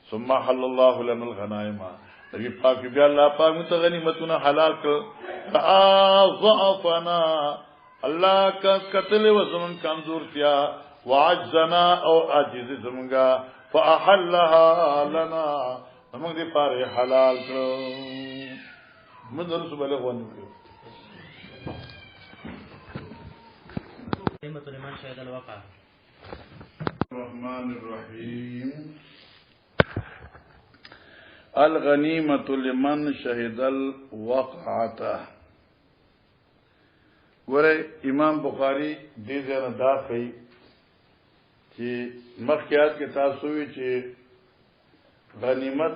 ثم حل الله لنا الغنائم نبی پاک بیا الله پاک ته غنیمتونه حلال کړ ضعفنا الله کا قتل و زمن کمزور کیا وعجزنا او عجز زمونږه فاحلها لنا موږ دې پاره حلال کړو موږ درس بلغ ونه لمن شهد الوقع. الرحمن الرحيم. الغنيمة لمن شهد الوقعة. ګوره امام بخاری دې ځای دا کوي چې مخکیات کې تاسو وی چې غنیمت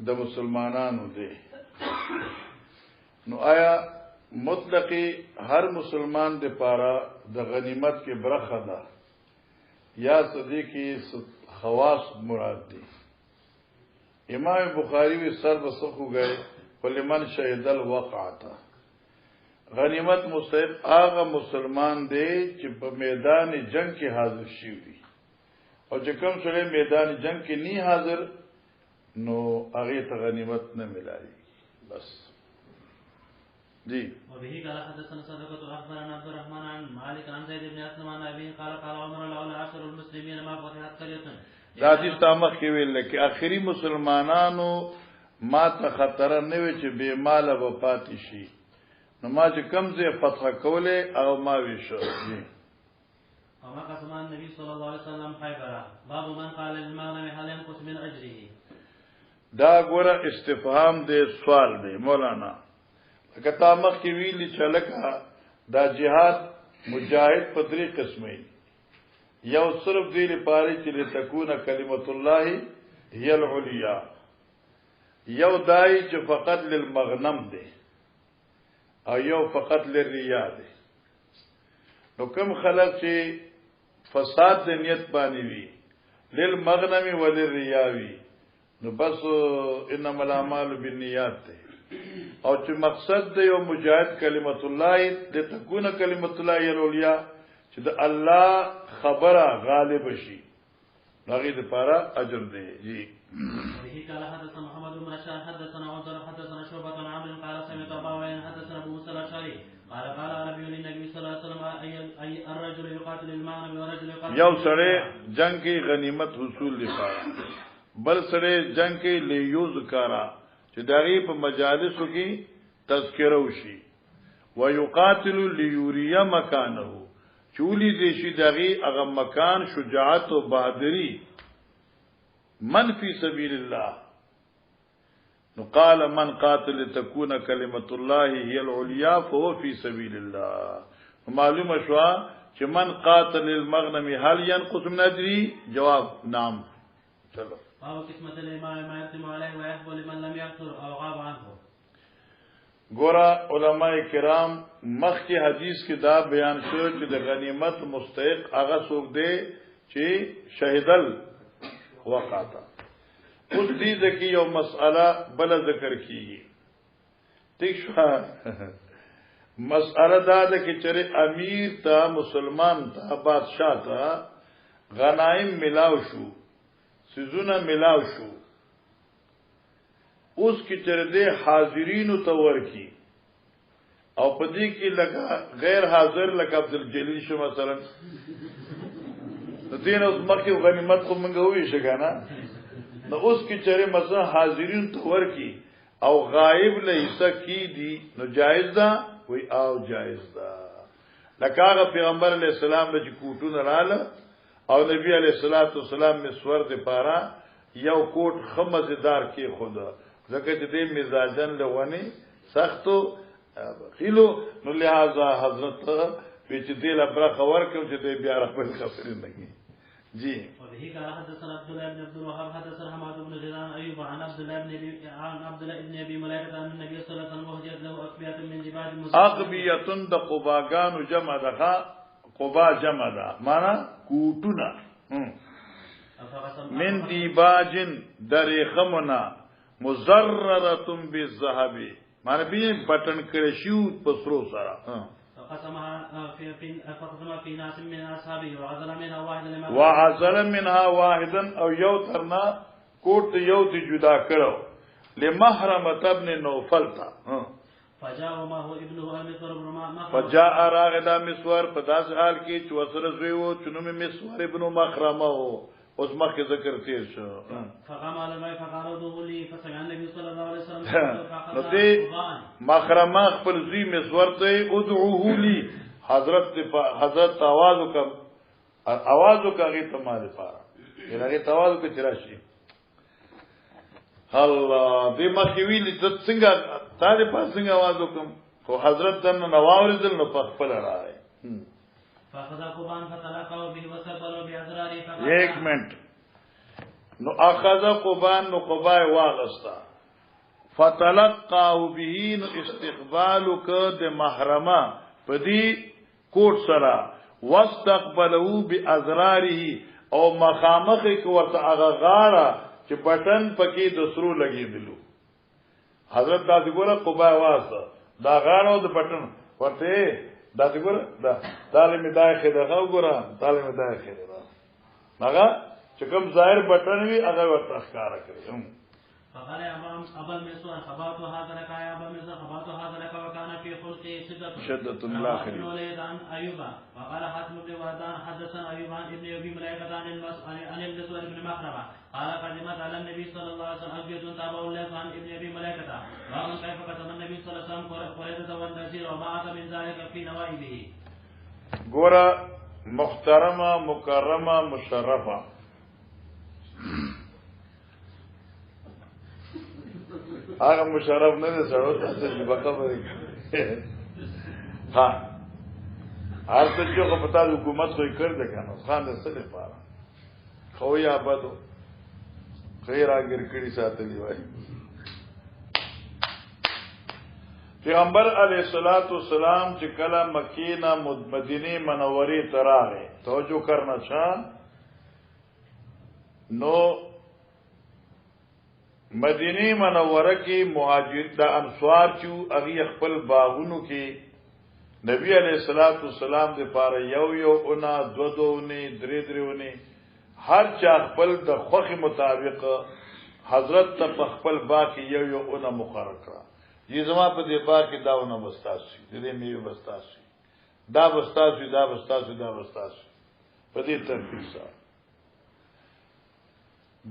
د مسلمانانو دی نو آیا مطلقی هر مسلمان د پاره د غنیمت کې برخه ده یا صدیقی خواص مراد دي امام بخاری وی سر بسخو گئے ولمن شهد الوقعه غنیمت مستحق هغه مسلمان دی چې په میدان جنگ کې حاضر شي وي او چې کوم سره میدان جنگ کې نه حاضر نو هغه ته غنیمت نه ملایي بس جی. وبه قال حدثنا صدقة أخبرنا عبد الرحمن عن مالك عن زيد بن أسلم عن أبيه قال قال عمر لولا عشر المسلمين ما فتحت قرية. دا حدیث تامخ کې ویل کې اخري مسلمانانو ما ته خطر نه وي چې بے مال و پاتې شي نو ما چې کمزه فتح کوله او ما ویشو جی. وما قسم النبي صلى الله عليه وسلم خيبر باب من قال للمغنم هل ينقص من أجره. دا ګوره استفهام دې سوال دی مولانا کتا مخ کی ویلی چلکا دا جهاد مجاهد په درې قسمه یو صرف دې لپاره چې لتكون کلمت الله هي العليا یو دای چې فقط للمغنم دی او یو فقط للریا دی نو کوم خلک چې فساد د نیت باندې وی للمغنم وللریا وی نو بس انما الاعمال بالنیات دی او چې مقصد د یو مجاهد کلمت الله د تكون کلمت الله العليا چې د الله خبره غالب شي هغه د لپاره اجر دی جی. وبه قال حدثنا محمد بن بشار حدثنا عمر حدثنا شعبة عن عمرو قال سمعت أبا وائل حدثنا أبو موسى الأشعري قال قال نبي النبي صلى الله عليه وسلم أي الرجل يقاتل المغنم والرجل يقاتل یو سره جنگ کې غنیمت حصول لپاره بل سره جنگ کې لیوز کارا چې دغه په مجالسو کې تذکره وشي ويقاتل ليوريا مکانه چولی دیشی دغه هغه مکان شجاعت او بہادری من فی سبیل الله نو قال من قاتل تكون كلمه الله هي العليا فهو في سبيل الله معلومه شو چې من قاتل المغنم هل ينقص من اجري جواب نعم. چلو او قسمت الامام ما يتم عليه ويحب لمن لم يحضر او غاب عنه. ګورا علماء کرام مخ کی حدیث کې دا بیان شو چې د غنیمت مستحق هغه څوک دی چې شهیدل وقاتا اوس دې ځکه یو مسأله بل ذکر کیږي ٹھیک شو مسأله دا ده چې چېرې امیر ته مسلمان ته بادشاہ ته غنایم ملاو شو سيزونه ملاو شو اوس کی چرده حاضرینو ته ورکی او پدې کې لگا غیر حاضر لکه عبدالجلیل شو مثلا دین اوس مکه غنیمت خو منګه وې شګانا نو اوس کی چرې مثلا حاضرین ته ورکی او غائب له حصہ کی دي نو جائز ده وی او جائز ده لکه پیغمبر علیہ السلام د کوټو رااله او نبی علیہ الصلوۃ والسلام مسور د پارا یو کوټ خمزدار کې خدا زکه چې دې مزاجن لغونی سختو خلو نو لہذا حضرت پیچ دې لبره خبر کوم چې دې بیا خپل خبرې نگی جی. وبه قال حدثنا عبد الله بن عبد الوهاب حدثنا حماد بن جيران ايوب عن عبد الله بن ابي ملائكه ان النبي صلى الله عليه وسلم وجد له اقبيه من جبال اقبيه د قباګانو جمع ده قبا جمع ده معنا کوټونه من دیباجن درخمنا مزرره بالذهب معنی به بٹن کړي شو په سرو سره فقسمها في ناس من اصحابه وعزل منها واحدا او یو ترنا کوټ یو ته جدا کړو لمحرمه ابن نوفل تا فجاء وما هو ابنه المسور بن مخرمه فجاء راغدا مسور په داس حال کې چې وسره زوی وو چې نوم مسور ابن مخرمه وو اوس مخکې ذکر تیر شو. فقام على الماء فقالوا لي فسمع النبي صلى الله عليه وسلم نو دې مخرمه خپل زوی مسور ته ادعوه لي حضرت आवाज وکړي ته مال پاره هغه आवाज وکړي راشي الله دې مخې ویلي ته څنګه تاسو په څنګه आवाज وکم خو حضرت دنه نواوریدل نو په خپل راځي. فاخذ قبان فتلقوا به وسبلوا بأزراره یک منٹ نو اخذ قبان نو قبای واغستا فتلقاه به نو استقبالک د محرمه پدی کوټ سره واستقبلوا بأزراره او مخامخ کی ورته هغه غاړه چې بٹن پکې د سرو لګیدلو حضرت داسې ګوره قبای واسه دا غاړه د بٹن ورته داسې ګوره دا تعالی داخله ده ګوره تعالی داخله ده هغه چې کوم ظاهر بٹن وی هغه ورته ښکارا کوي. فقال ابا المسور خبات هذا لك يا ابا المسور خبات هذا لك وكان في خلقه شدة الاخر. ولد عن ايوب وقال حاتم بن وردان حدثنا ايوب عن ابن ابي ملائكه عن المسور بن مخرمه قال قدمت على النبي صلى الله عليه وسلم ابيض تابع الله عن ابن ابي ملائكه ومن كيف قسم النبي صلى الله عليه وسلم قريده والنذير وما اتى من ذلك في نوائبه. ګوره محترمه مکرمه مشرفه هغه مشرف نه ده سره تاسو چې بخبره ها هر څه چې په پتا حکومت کوي کړ دې کنه خان دې څه لپاره خو یا بدو خیر اگر کړي ساتلی وای. پیغمبر علیه الصلاۃ والسلام چې کله مکې نه مدینه منورې ته راغی توجه کرنا چا نو مدینه منوره کې مهاجر د انصار چې هغه خپل باغونو کې نبی علیہ الصلوۃ والسلام د پاره یو اونا دو نه درې هر چا خپل د خوخي مطابق حضرت ته خپل باغ کې یو اونا مقرر کړه. دې زما په دې باغ کې داونه بستاسي دې میوه بستاسي دا بستاسي په دې ترتیب سره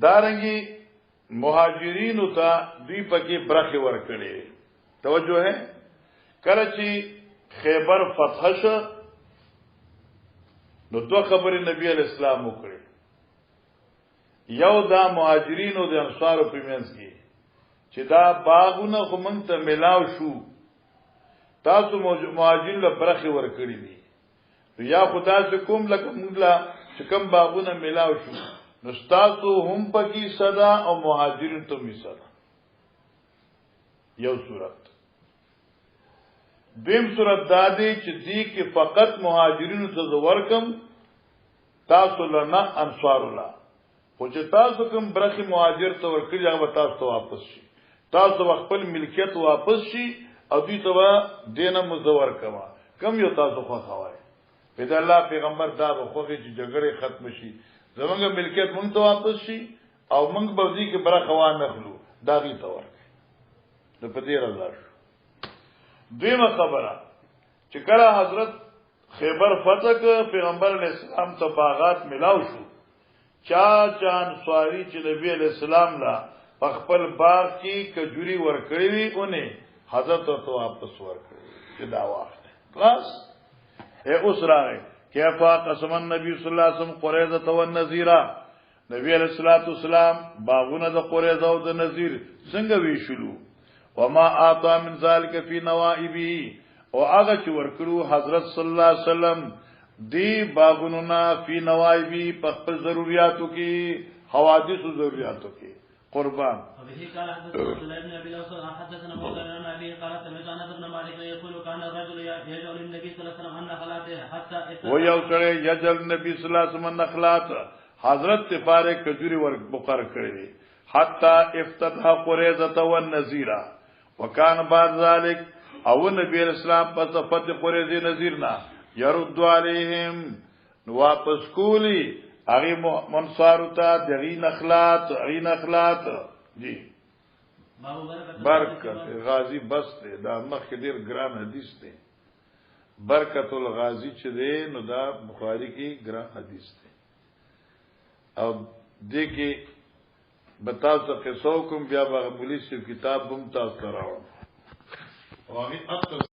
دارنګي مهاجرین ته دوی پکې برخه ورکړي. توجه ہے کله چې خیبر فتح شو نو دوه خبرې نبی علیہ السلام وکړي. یو دا مهاجرین او د انصارو په منځ کې چې دا باغونه خو مونږ ته ملاو شو تاسو مهاجرین له برخه ورکړي دي یا خدا سے کوم لکه موږ لا چې کوم باغونه ملاو شو نستاسو هم پکی صدا او مهاجرین تو می صدا. یو صورت دیم صورت دادی چې دی کې فقط مهاجرین ته ورکم تاسو لنا انصار الله خو چې تاسو کوم برخه مهاجر ته ورکړي هغه تاسو ته واپس شي تاسو خپل ملکیت واپس شي او دوی ته دینه مزور کما کم یو تاسو خو خوای په الله پیغمبر دا خوږي چې جګړه ختم شي زمونږ ملکیت مونږ ته واپس شي او مونږ به دې کې برخه وانه خلو دا غي تور د پدې رضا شو. دیمه خبره چې کله حضرت خیبر فتح ک پیغمبر علیہ السلام ته باغات ملاو شو چان سواری چې نبی علیہ السلام لا خپل باغ کې کجوري ورکړې وي اونې حضرت ته واپس ورکړي چې دا واخله خلاص اوس راغی کیفا قسم النبی صلی الله علیه وسلم قریظه والنذیر نبی علیہ الصلوۃ والسلام باغونه د قریظه او د نذیر څنګه ویشلو وما اعطى من ذلك في نوائبه او هغه چې ورکړو حضرت صلی الله علیه وسلم دی باغونه فی نوائبه په خپل ضرورتو کې حوادث او ضرورتو کې قربان. وبه قال حدثنا سليمان بن ابي الاصل حدثنا مولانا عن ابي قال سمعت انس بن مالك يقول كان الرجل يجعل النبي صلى الله عليه وسلم نخلاته حتى و یو سره یجل نبی صلی الله علیه وسلم نخلات حضرت تفاره کجوري ور مقرر کړی حتى افتتح قريظه والنذير وكان بعد ذلك او نبی اسلام پس فتح قريظه نذيرنا يرد عليهم واپس کولی اغي منصارتا دغی نخلات جی برکت غازی بس ته دا مخ ډیر ګران حدیث ته برکت الغازی چې دی نو دا بخاری کې ګران حدیث ته او دې کې بتاو څه قصو کوم بیا به پولیس کتاب بم تاسو راوړم او هغه